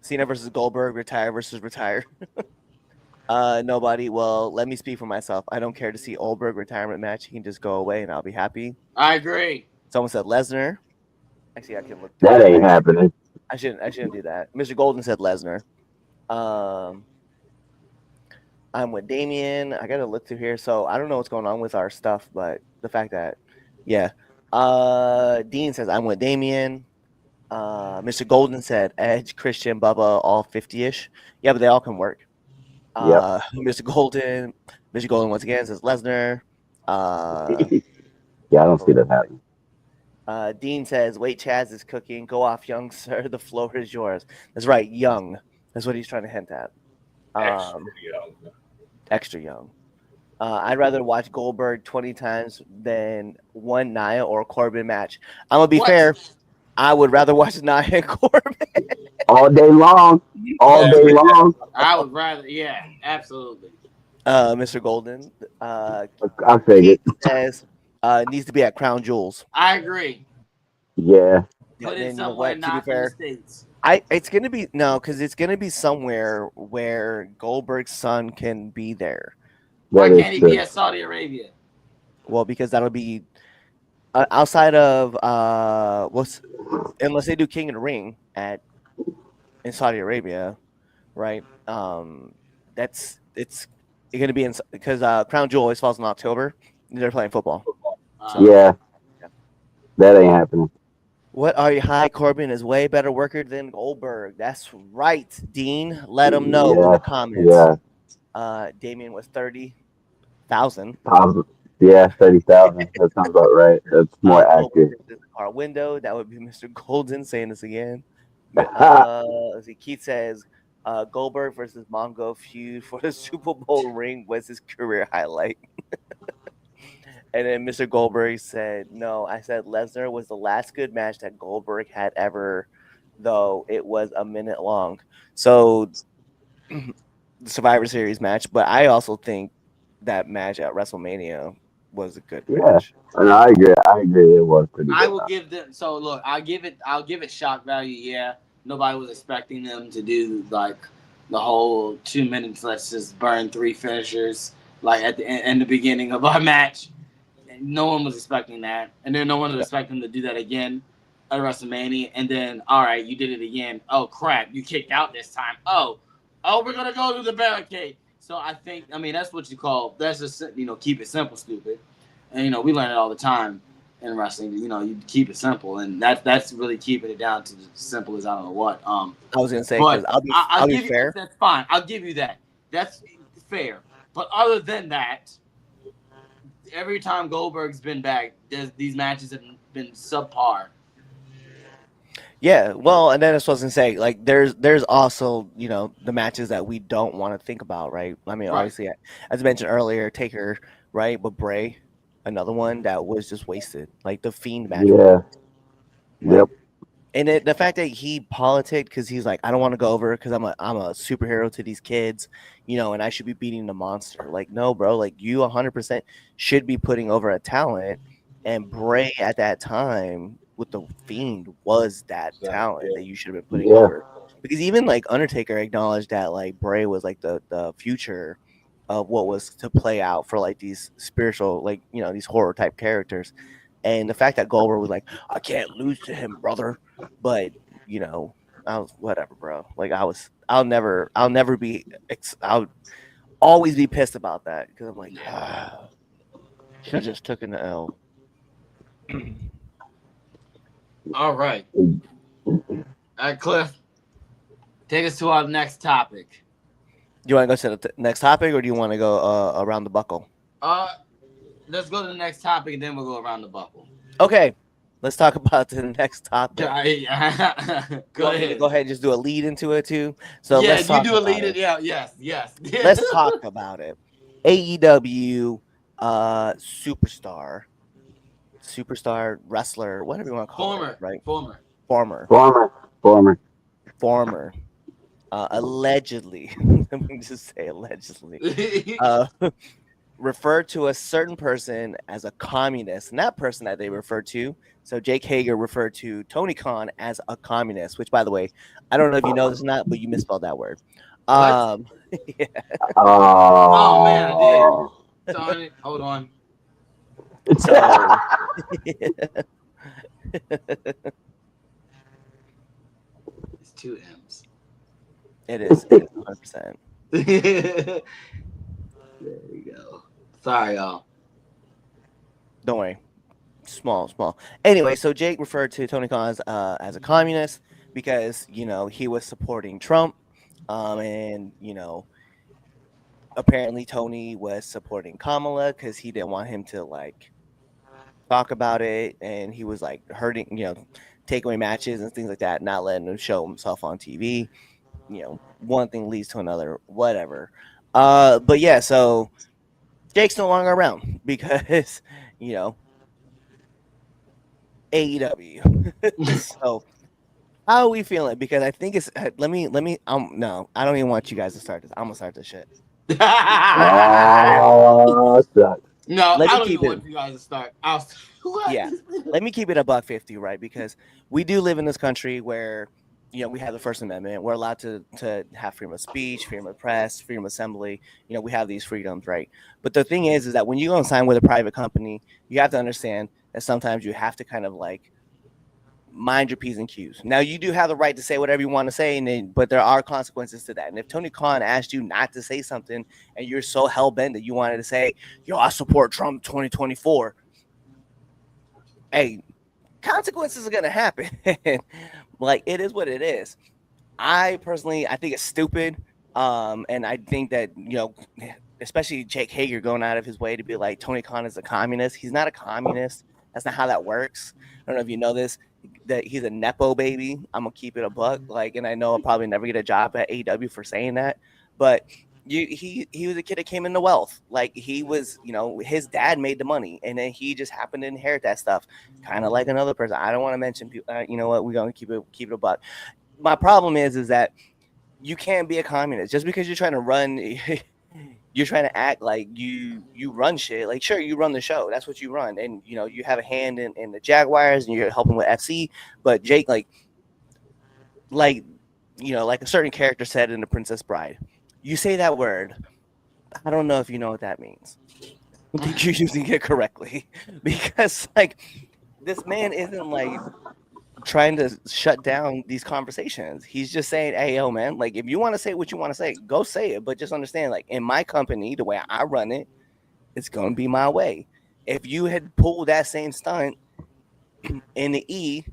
Cena versus Goldberg, retire versus retire. Nobody. Well, let me speak for myself. I don't care to see Goldberg retirement match. He can just go away, and I'll be happy. I agree. Someone said Lesnar. Actually, I can look. That ain't happening. I shouldn't do that. Mr. Golden said Lesnar. I'm with Damien. I gotta look through here. So I don't know what's going on with our stuff, but the fact that, yeah. Dean says I'm with Damien. Mr. Golden said Edge, Christian, Bubba, all 50-ish. Yeah, but they all can work. Mr. Golden once again says Lesnar. Yeah, I don't see that happening. Dean says, wait, CHAZ is cooking. Go off, young sir. The floor is yours. That's right, young. That's what he's trying to hint at. Extra young. I'd rather watch Goldberg 20 times than one Nia or Corbin match. I'm going to be fair. I would rather watch Nia and Corbin. All day long. All day long. I would rather, yeah, absolutely. Mr. Golden. I figured. Says, needs to be at Crown Jewels. I agree. Yeah. Put it somewhere not in the States. It's gonna be because it's gonna be somewhere where Goldberg's son can be there. Why That is can't he true. be at Saudi Arabia? Well, because that'll be outside of unless they do King of the Ring in Saudi Arabia, right? It's going to be in because Crown Jewel always falls in October. They're playing football. So Yeah, that ain't happening. what are you? Hi, Corbin is way better worker than Goldberg. That's right, Dean. Let him know in the comments. Yeah, Damien was 30,000. yeah, 30,000. That sounds about right. That's more Goldberg accurate. is in the car window. That would be Mr. Golden saying this again. Let's see. Keith says Goldberg versus Mongo feud for the Super Bowl ring was his career highlight. And then Mr. Goldberg said, "No, I said Lesnar was the last good match that Goldberg had ever, though it was a minute long." So the Survivor Series match, but I also think that match at WrestleMania was a good match. And I agree. I agree. It was pretty good. I will give them. So look, I'll give it shock value. Yeah, nobody was expecting them to do like the whole 2 minutes. Let's just burn 3 finishers like at the in the beginning of our match. No one was expecting that, and then no one was expecting them to do that again at WrestleMania. And then, all right, you did it again. Oh crap, you kicked out this time. Oh, we're gonna go to the barricade. So I mean, that's what you call. That's just keep it simple, stupid. And we learn it all the time in wrestling. You keep it simple, and that's really keeping it down to as simple as I don't know what. I was gonna say because I'll be fair. That's fine. I'll give you that. That's fair. But other than that, every time Goldberg's been back, these matches have been subpar. Yeah, well, and then I was supposed to say, like, there's also the matches that we don't want to think about, right? I mean, obviously, as I mentioned earlier, Taker, right, but Bray, another one that was just wasted, like the Fiend match. Yeah. Yep. And the fact that he politicked because he's like, I don't want to go over because I'm a superhero to these kids, and I should be beating the monster. Like, no, bro, like you 100% should be putting over a talent, and Bray at that time with the Fiend was that talent that you should have been putting over. Because even like Undertaker acknowledged that like Bray was like the future of what was to play out for like these spiritual, like these horror type characters. And the fact that Goldberg was like, I can't lose to him, brother. But I was whatever, bro. Like I'll always be pissed about that because I'm like, should have just taken the L. All right. All right, Cliff, take us to our next topic. Do you want to go to the next topic, or do you want to go around the buckle? Let's go to the next topic, and then we'll go around the buckle. Okay, let's talk about the next topic. Go ahead. Go ahead and just do a lead into it too. So yeah, let's talk you do a about lead. it. Yeah, yes. Let's talk about it. AEW, superstar wrestler, whatever you want to call it, right? Former. Allegedly, let me just say allegedly, referred to a certain person as a communist, and that person that they referred to, so Jake Hager referred to Tony Khan as a communist, which, by the way, I don't know if you know this or not, but you misspelled that word. Yeah. Oh man, I did. Sorry, hold on. So, it's 2 M's. It is 100%. There you go. Sorry, y'all. Don't worry. Small. Anyway, so Jake referred to Tony Khan as a communist because he was supporting Trump, and apparently Tony was supporting Kamala because he didn't want him to like talk about it, and he was like hurting, take away matches and things like that, not letting him show himself on TV. One thing leads to another, whatever. But yeah, so Jake's no longer around because AEW. So how are we feeling? Because I think it's let me no, I don't even want you guys to start this. I'm gonna start this shit. sucks. No, Let me I don't keep even it- want you guys to start. Yeah, let me keep it $150, right? Because we do live in this country where we have the First Amendment. We're allowed to have freedom of speech, freedom of press, freedom of assembly. We have these freedoms, right? But the thing is that when you go and sign with a private company, you have to understand that sometimes you have to kind of like mind your P's and Q's. Now, you do have the right to say whatever you want to say, but there are consequences to that. And if Tony Khan asked you not to say something and you're so hell-bent that you wanted to say, yo, I support Trump 2024, hey, consequences are going to happen. Like, it is what it is. I personally think it's stupid. And I think that, especially Jake Hager going out of his way to be like, Tony Khan is a communist. He's not a communist. That's not how that works. I don't know if you know this, that he's a Nepo baby. I'm going to keep it a buck. Like, and I know I'll probably never get a job at AEW for saying that, but he was a kid that came into wealth. Like, he was, his dad made the money and then he just happened to inherit that stuff. Kind of like another person. I don't want to mention people, you know what? We're going to keep it a buck. My problem is that you can't be a communist just because you're trying to run. You're trying to act like you run shit. Like, sure, you run the show. That's what you run. And, you have a hand in the Jaguars and you're helping with FC. But Jake, like a certain character said in The Princess Bride, you say that word, I don't know if you know what that means. I think you're using it correctly. Because, like, this man isn't, like, trying to shut down these conversations. He's just saying, hey, yo, man, like, if you want to say what you want to say, go say it. But just understand, like, in my company, the way I run it, it's going to be my way. If you had pulled that same stunt in the E,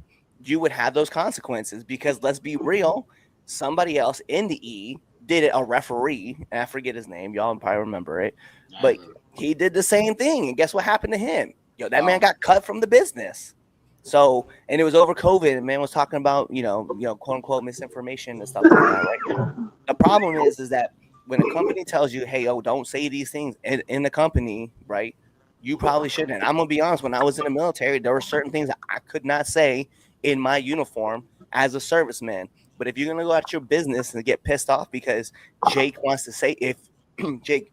you would have those consequences. Because let's be real, somebody else in the E did it, a referee, and I forget his name. Y'all probably remember it. But he did the same thing. And guess what happened to him? That man got cut from the business. So, and it was over COVID, and man was talking about, quote unquote misinformation and stuff like that, right? The problem is that when a company tells you, hey, yo, don't say these things in the company, right? You probably shouldn't. I'm going to be honest, when I was in the military, there were certain things that I could not say in my uniform as a serviceman. But if you're going to go out your business and get pissed off because Jake wants to say, if Jake,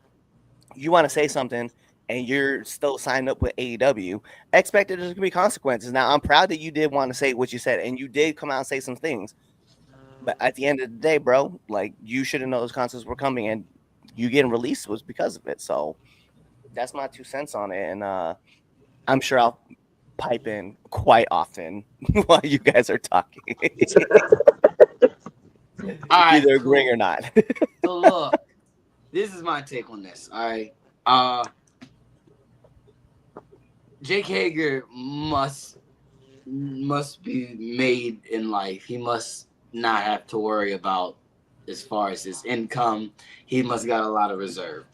you want to say something and you're still signed up with AEW, expect that there's going to be consequences. Now, I'm proud that you did want to say what you said, and you did come out and say some things. But at the end of the day, bro, like, you should have known those consequences were coming, and you getting released was because of it. So that's my 2 cents on it, and I'm sure I'll pipe in quite often while you guys are talking. All right, either agreeing or not. So look, this is my take on this. All right. Jake Hager must be made in life. He must not have to worry about, as far as his income, he must got a lot of reserve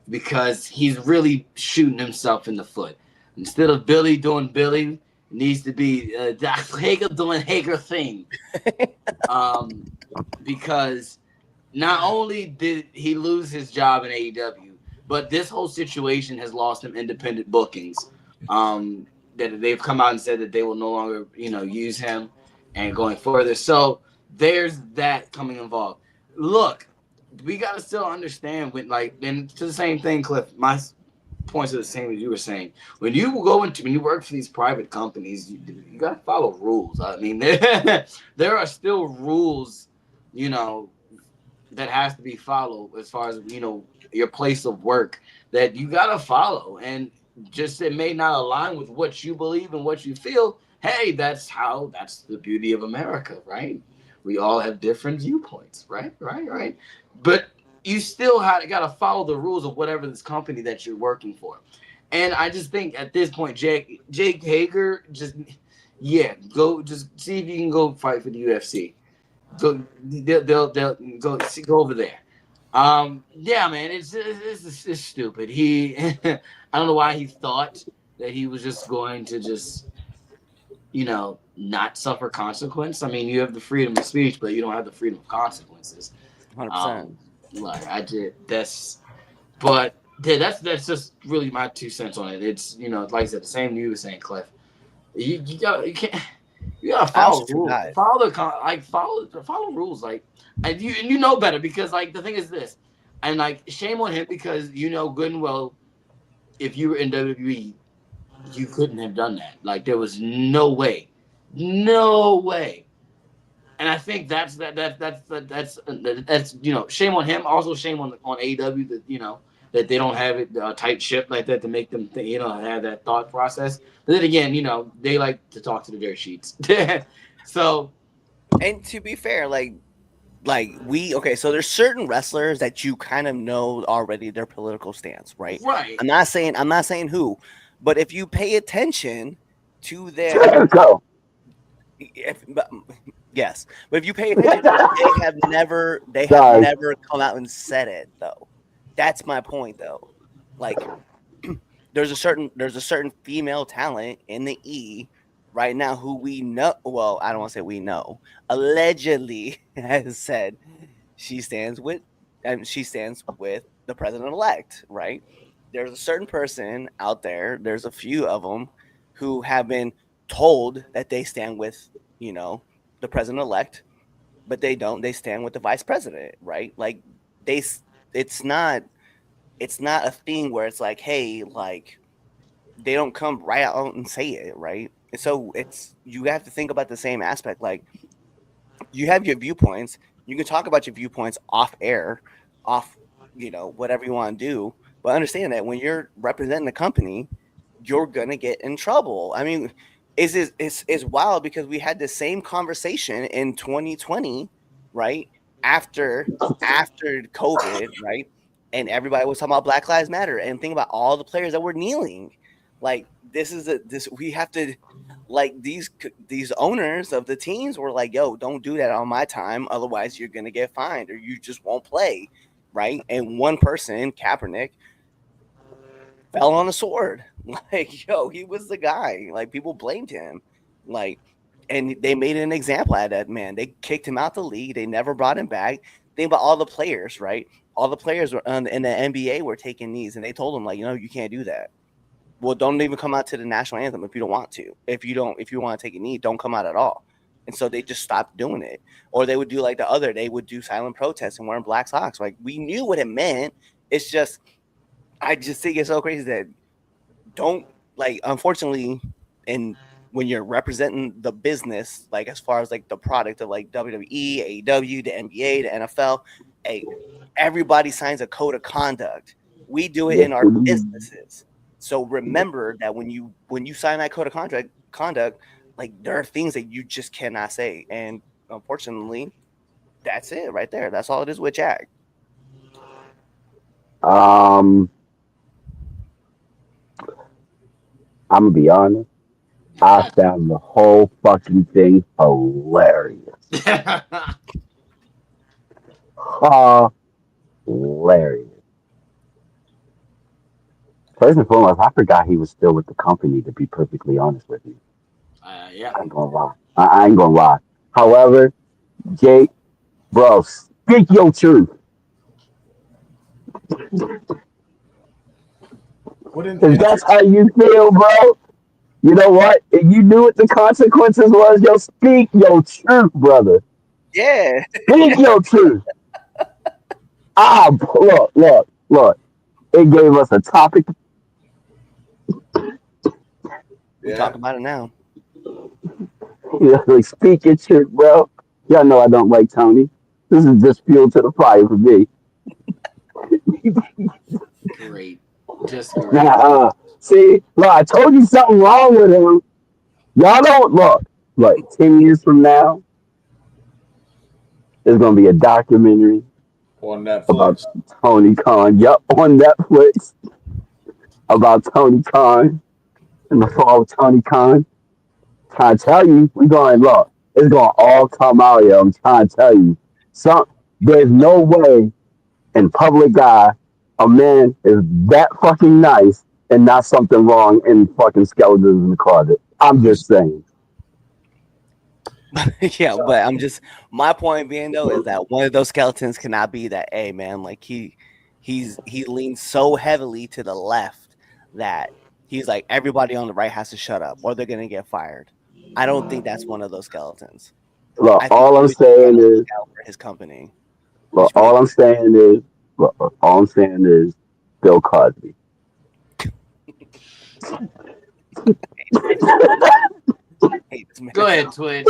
because he's really shooting himself in the foot. Instead of Billy doing Billy, it needs to be Hager doing Hager thing. Because not only did he lose his job in AEW, but this whole situation has lost him independent bookings. That they've come out and said that they will no longer, use him and going further. So there's that coming involved. Look, we got to still understand and to the same thing, Cliff, my points are the same as you were saying. When you work for these private companies, you got to follow rules. I mean, there are still rules, that has to be followed as far as, your place of work that you got to follow. And just it may not align with what you believe and what you feel. Hey, that's the beauty of America, right? We all have different viewpoints, right? But you still got to follow the rules of whatever this company that you're working for. And I just think at this point, Jake Hager, go just see if you can go fight for the UFC. So they'll go over there. Yeah, man, it's stupid. I don't know why he thought that he was just going to not suffer consequence. I mean, you have the freedom of speech, but you don't have the freedom of consequences. 100%. That's just really my 2 cents on it. It's like I said, the same you were saying, Cliff. You gotta follow rules. Follow rules. And you know better because the thing is this, and shame on him because good and well, if you were in WWE, you couldn't have done that. There was no way And I think that's shame on him. Also shame on AEW that that they don't have it tight ship like that to make them have that thought process. But then again, they like to talk to the dirt sheets. So, and to be fair, so there's certain wrestlers that you kind of know already their political stance, right? Right. I'm not saying who, but if you pay attention to their yes, but if you pay attention, they have never come out and said it though. That's my point though. Like there's a certain female talent in the E right now who we know. Well, I don't want to say we know. Allegedly has said she stands with the president-elect, right? There's a certain person out there. There's a few of them who have been told that they stand with, the president-elect, but they don't. They stand with the vice president, right? Like it's not a thing where it's like, hey, like they don't come right out and say it, right? And so you have to think about the same aspect. Like you have your viewpoints. You can talk about your viewpoints off air, whatever you want to do. But understand that when you're representing the company, you're gonna get in trouble. I mean, it's wild because we had the same conversation in 2020, right? After COVID, right? And everybody was talking about Black Lives Matter and think about all the players that were kneeling. Like we have to, like these owners of the teams were like, yo, don't do that on my time, otherwise you're gonna get fined or you just won't play, right? And one person, Kaepernick, fell on a sword. Like, yo, he was the guy. Like people blamed him, like, and they made an example out of that man. They kicked him out the league. They never brought him back. Think about all the players, right? All the players were in the NBA were taking knees, and they told him like, you can't do that. Well, don't even come out to the national anthem if you don't want to. If you want to take a knee, don't come out at all. And so they just stopped doing it. Or they would do like the other. They would do silent protests and wearing black socks. Like we knew what it meant. It's just, I just think it's so crazy that unfortunately, and when you're representing the business, like as far as like the product of like WWE, AEW, the NBA, the NFL, hey, everybody signs a code of conduct. We do it in our businesses. So remember that when you sign that code of conduct, like there are things that you just cannot say. And unfortunately, that's it right there. That's all it is with Jack. I'm gonna be honest. I found the whole fucking thing hilarious. Hilarious. First and foremost, I forgot he was still with the company, to be perfectly honest with you. Yeah. I ain't gonna lie. I ain't gonna lie. However, Jake, bro, speak your truth. If that's how you feel, bro, you know what? If you knew what the consequences was, yo, speak your truth, brother. Yeah. Speak your truth. Look. It gave us a topic. We're talking about it now. Like, speak your truth, bro. Y'all know I don't like Tony. This is just fuel to the fire for me. Great. Just great. Now, see, look, I told you something wrong with him. Y'all don't look. 10 years from now, there's gonna be a documentary on Netflix about Tony Khan. Yup, on Netflix about Tony Khan and the fall of Tony Khan. Trying to tell you, we going look. It's gonna all come out here. I'm trying to tell you. There's no way in public eye a man is that fucking nice and not something wrong in fucking skeletons in the closet. I'm just saying. Yeah, but my point being though is that one of those skeletons cannot be that, hey man, like he leans so heavily to the left that he's like everybody on the right has to shut up or they're gonna get fired. I don't think that's one of those skeletons. Look, all I'm saying is for his company. Look, all I'm saying is Bill Cosby. Go ahead, Twitch.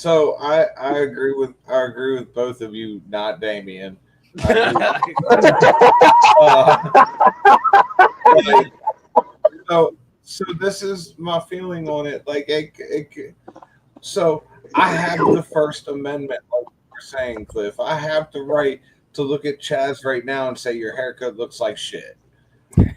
So I agree with both of you, not Damien. Like, so this is my feeling on it. Like, so I have the First Amendment, like you're saying, Cliff. I have the right to look at CHAZ right now and say your haircut looks like shit. I'm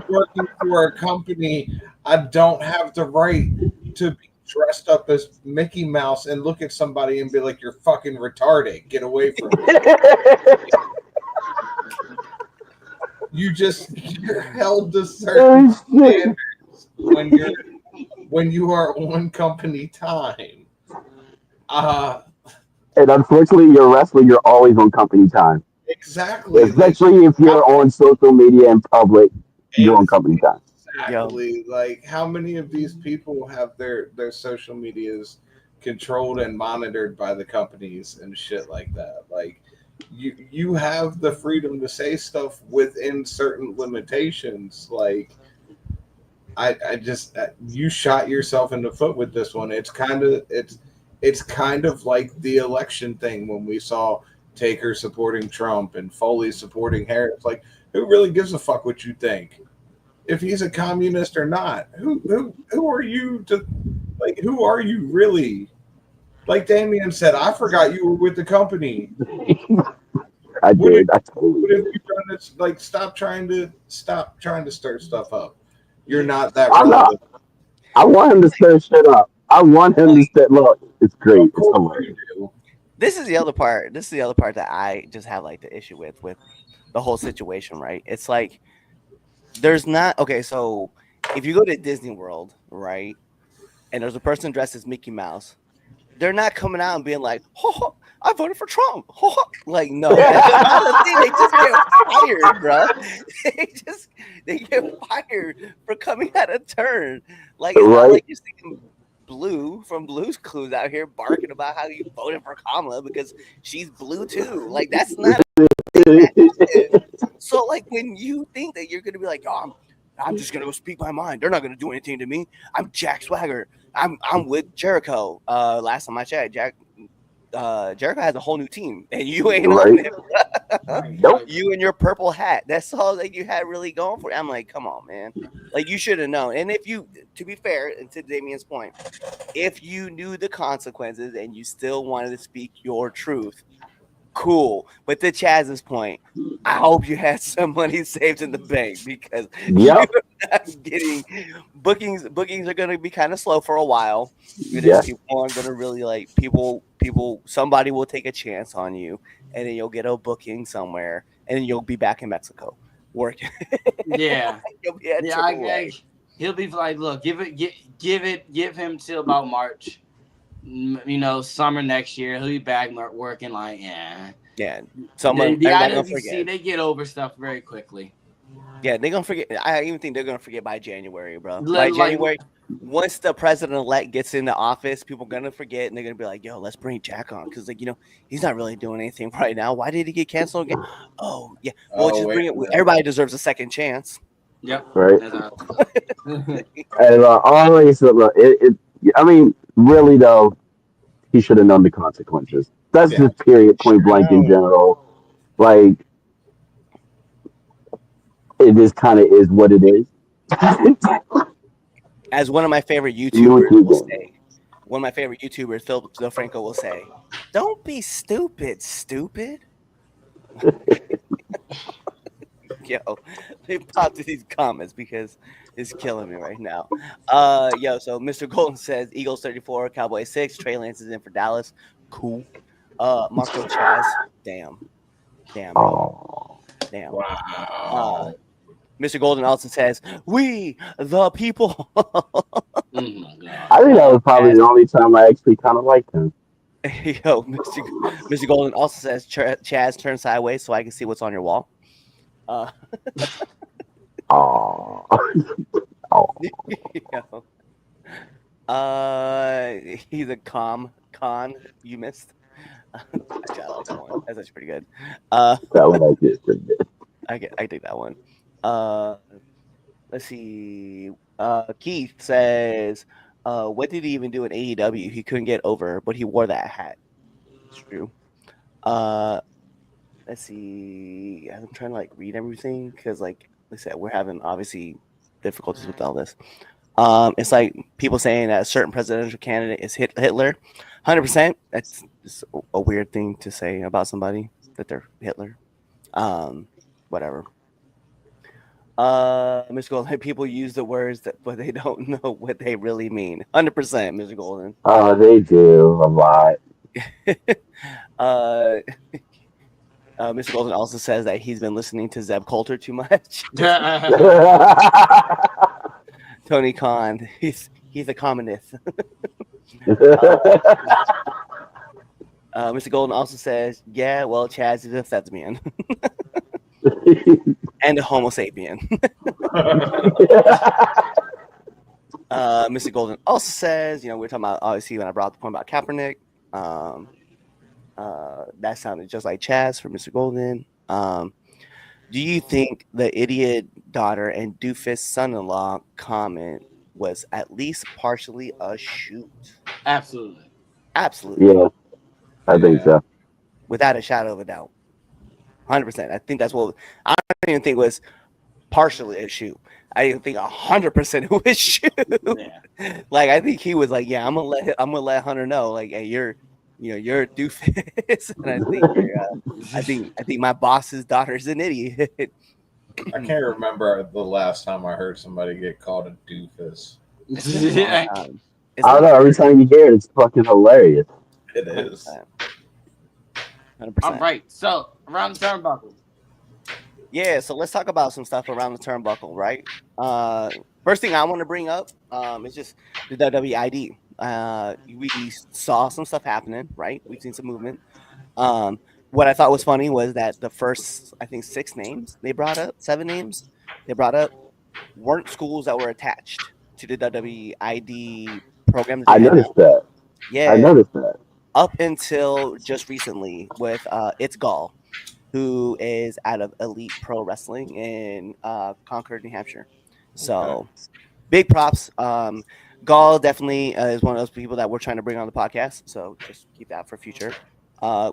working for a company. I don't have the right to be dressed up as Mickey Mouse and look at somebody and be like, "You're fucking retarded. Get away from me." You're held to certain standards when you are on company time. And unfortunately, you're wrestling. You're always on company time. Exactly. Especially if you're on social media in public, you're on company time. Exactly. Like, how many of these people have their social medias controlled and monitored by the companies and shit like that? Like, you have the freedom to say stuff within certain limitations. Like, I just you shot yourself in the foot with this one. It's kind of like the election thing when we saw Taker supporting Trump and Foley supporting Harris. Like, who really gives a fuck what you think? If he's a communist or not, who are you to, like, who are you really? Like Damien said, I forgot you were with the company. I did. I totally what have you done? That's like, stop trying to stir stuff up. You're not that relevant. I want him to stir shit up. I want him to say, look, it's great. It's hilarious. This is the other part. This is the other part that I just have like the issue with the whole situation, right? It's like there's not okay. So if you go to Disney World, right, and there's a person dressed as Mickey Mouse, they're not coming out and being like, "Oh, I voted for Trump." Like, no, that's not a thing. They just get fired, bro. They get fired for coming out of turn. Like, it's not like you're seeing Blue from Blue's Clues out here barking about how you voted for Kamala because she's blue too. Like, that's not a thing. So, like, when you think that you're gonna be like, "Oh, I'm just gonna go speak my mind. They're not gonna do anything to me. I'm Jack Swagger. I'm with Jericho." Last time I checked, Jericho has a whole new team, and you ain't on it. Nope. You and your purple hat. That's all that you had really going for you. I'm like, come on, man. Like, you should have known. And if you, to be fair, and to Damien's point, if you knew the consequences and you still wanted to speak your truth, cool. But to Chaz's point, I hope you had some money saved in the bank because you're not getting bookings. Bookings are going to be kind of slow for a while. People aren't going to really like people. Somebody will take a chance on you, and then you'll get a booking somewhere, and then you'll be back in Mexico working. Yeah, he'll be like, look, give him till about March. You know, summer next year, he'll be back working. Like, someone they get over stuff very quickly. Yeah, they're gonna forget. I even think they're gonna forget by January, bro. By January, once the president-elect gets into office, people are gonna forget, and they're gonna be like, "Yo, let's bring Jack on," because, like, he's not really doing anything right now. Why did he get canceled again? Oh yeah, well, just bring it. Everybody deserves a second chance. Yep. Right. And always, I mean, really though, he should have known the consequences. That's just period, point blank in general. Like, it just kind of is what it is. As one of my favorite YouTubers will say, Phil DeFranco will say, "Don't be stupid, stupid." Yo, they popped to these comments because it's killing me right now. So Mr. Golden says Eagles 34, Cowboys 6, Trey Lance is in for Dallas. Cool. Marco CHAZ. Damn, bro. Damn. Wow. Mr. Golden also says, "We the people." I think that was probably the only time I actually kind of liked him. Yo, Mr. Golden also says, "CHAZ, turn sideways so I can see what's on your wall." He's a con you missed. I like that one. That's actually pretty good. That one I did pretty good. I take that one. Let's see. Keith says, What did he even do in AEW? He couldn't get over, but he wore that hat. It's true. Let's see. I'm trying to like read everything because, like I said, we're having obviously difficulties with all this. It's like people saying that a certain presidential candidate is Hitler. 100%. That's just a weird thing to say about somebody that they're Hitler. Whatever. Mr. Golden, people use the words but they don't know what they really mean. 100%, Mr. Golden. Oh, they do a lot. Mr. Golden also says that he's been listening to Zeb Coulter too much. Tony Khan, he's a communist. Mr. Golden also says, yeah, well, CHAZ is a thespian. And a homo sapien. Mr. Golden also says, we're talking about, obviously, when I brought up the point about Kaepernick, that sounded just like CHAZ for Mr. Golden. Do you think the idiot daughter and doofus son-in-law comment was at least partially a shoot? Absolutely. Yeah, I think so. Without a shadow of a doubt. 100%. I think that's what I don't even think was partially a shoot. I didn't think 100% it was shoot. Yeah. Like I think he was like, yeah, I'm gonna let Hunter know, like, hey, you're a doofus, and I think my boss's daughter's an idiot. I can't remember the last time I heard somebody get called a doofus. Yeah. I don't know. Every time you hear it, it's fucking hilarious. It is. 100%. All right. So around the turnbuckle. Yeah, so let's talk about some stuff around the turnbuckle, right? First thing I want to bring up is just the WWID. We saw some stuff happening, right? We've seen some movement. What I thought was funny was that the first, I think, 7 names they brought up weren't schools that were attached to the WWID program. I noticed that. Yeah, I noticed that. Up until just recently with It's Gall, who is out of Elite Pro Wrestling in Concord, New Hampshire. So big props. Gall definitely is one of those people that we're trying to bring on the podcast. So just keep that for future.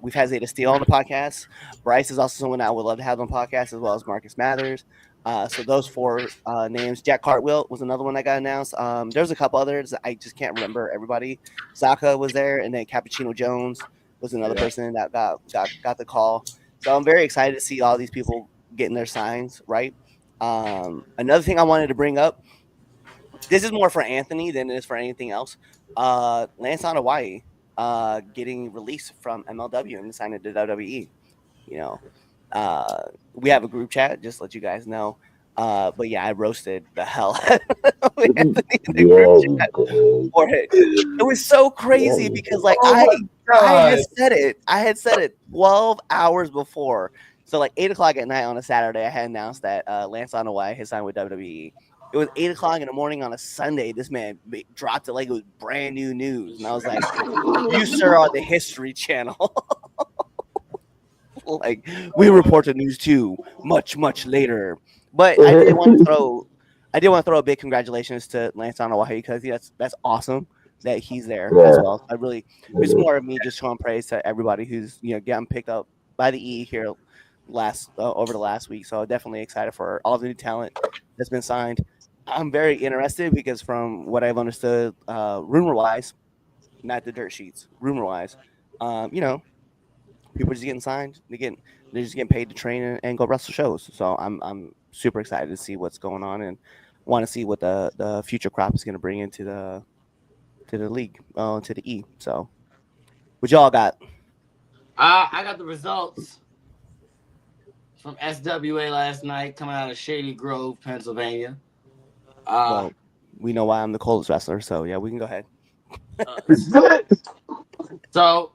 We've had Zeta Steel on the podcast. Bryce is also someone I would love to have on the podcast, as well as Marcus Mathers. So those 4 names. Jack Cartwheel was another one that got announced. There's a couple others. I just can't remember everybody. Zaka was there, and then Cappuccino Jones was another person that got the call. So I'm very excited to see all these people getting their signs, right? Another thing I wanted to bring up, this is more for Anthony than it is for anything else. Lance on Hawaii getting released from MLW and signed to WWE. We have a group chat, just to let you guys know. But yeah, I roasted the hell out of Anthony in the group chat for it. It was so crazy because like I had said it 12 hours before. So like 8:00 at night on a Saturday, I had announced that Lance on Hawaii had signed with WWE. It was 8:00 in the morning on a Sunday. This man dropped it like it was brand new news, and I was like, "You sir are the History Channel." Like we report the news too, much later. But I did want to throw a big congratulations to Lance on Hawaii because that's awesome that he's there as well. It's more of me just showing praise to everybody who's getting picked up by the E here over the last week. So definitely excited for all the new talent that's been signed. I'm very interested because from what I've understood, rumor wise, not the dirt sheets, rumor wise, people are just getting signed. They're just getting paid to train and go wrestle shows. So I'm super excited to see what's going on and want to see what the future crop is going to bring into the league, to the E. So what y'all got? I got the results from SWA last night coming out of Shady Grove, Pennsylvania. Well, we know why I'm the coldest wrestler, so yeah, we can go ahead. So,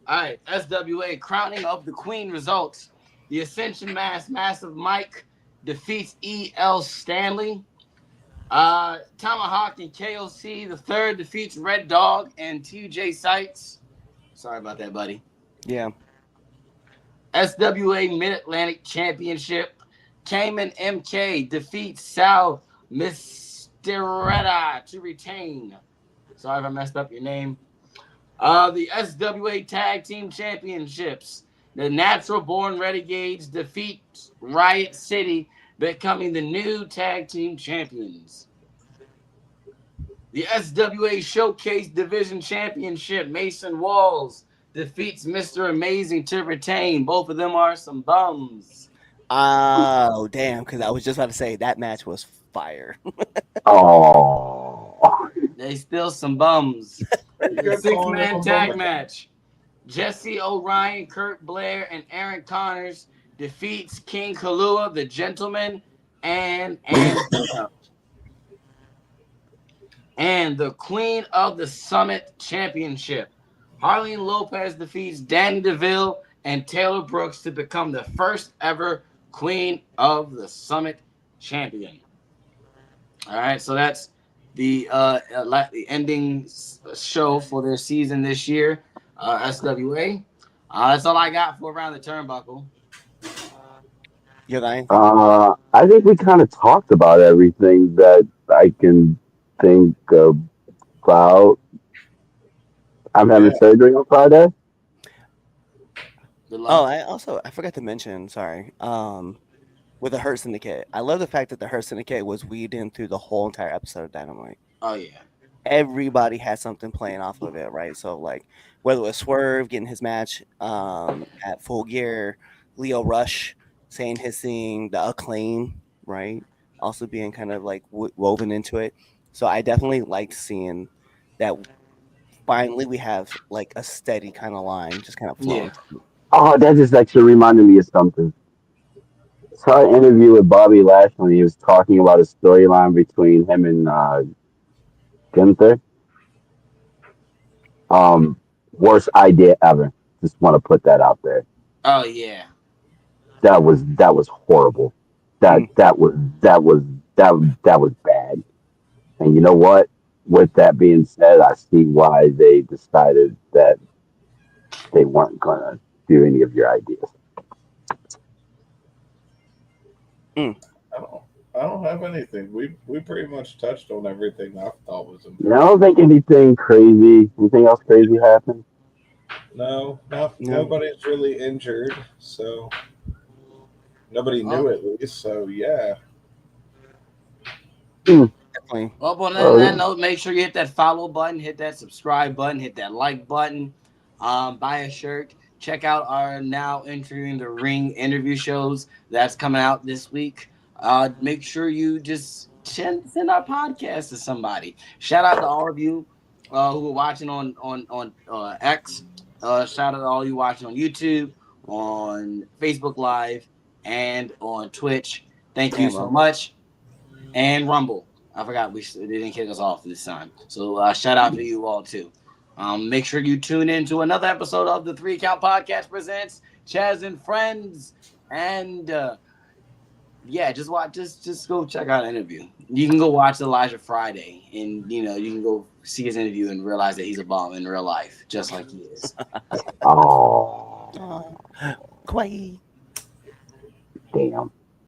all right, SWA crowning of the queen results. The Ascension Massive Mike defeats E.L. Stanley. Tomahawk and KOC the third defeats Red Dog and TJ Sites. Sorry about that, buddy. Yeah. SWA Mid-Atlantic Championship. Cayman MK defeats Sal Misteretta to retain. Sorry if I messed up your name. The SWA Tag Team Championships. The Natural Born Renegades defeat Riot City, becoming the new tag team champions. The SWA Showcase Division Championship. Mason Walls defeats Mr. Amazing to retain. Both of them are some bums. Oh, damn, because I was just about to say that match was fire. Oh, They still some bums. The Good calling six-man us a tag bummer. match. Jesse O'Ryan, Kurt Blair, and Aaron Connors defeats King Kalua, the Gentleman, and the Queen of the Summit Championship. Harleen Lopez defeats Danny DeVille and Taylor Brooks to become the first ever Queen of the Summit champion. All right, so that's the ending show for their season this year, SWA. That's all I got for Around the Turnbuckle. Your line? I think we kind of talked about everything that I can think about. I'm having surgery on Friday. Good Oh, luck. I forgot to mention, sorry. With the Hurt Syndicate. I love the fact that the Hurt Syndicate was weaved in through the whole entire episode of Dynamite. Oh yeah. Everybody had something playing off of it, right? So like whether it was Swerve getting his match at Full Gear, Leo Rush saying his thing, the Acclaim, right? Also being kind of like woven into it. So I definitely liked seeing that finally we have like a steady kind of line just kind of flowing. Yeah. Oh, that just actually reminded me of something. Saw an interview with Bobby Lashley. He was talking about a storyline between him and Gunther. Worst idea ever. Just want to put that out there. Oh yeah. That was horrible. That was bad. And you know what? With that being said, I see why they decided that they weren't gonna do any of your ideas. I don't have anything. We pretty much touched on everything I thought was I important. don't think anything crazy. Anything else crazy happened? No, No. nobody's really injured, so nobody knew at least. So yeah, Definitely. Well, on that note, make sure you hit that follow button, hit that subscribe button, hit that like button, buy a shirt. Check out our now entering the ring interview shows that's coming out this week. Make sure you just send our podcast to somebody. Shout out to all of you who are watching on X. Shout out to all you watching on YouTube, on Facebook Live, and on Twitch. Thank you so much. And Rumble. I forgot they didn't kick us off this time. So shout out to you all too. Make sure you tune in to another episode of the 3 Count Podcast presents CHAZ and Friends. And just go check out an interview. You can go watch Elijah Friday, and you can go see his interview and realize that he's a bomb in real life, just like he is. Oh, Kawaii. damn.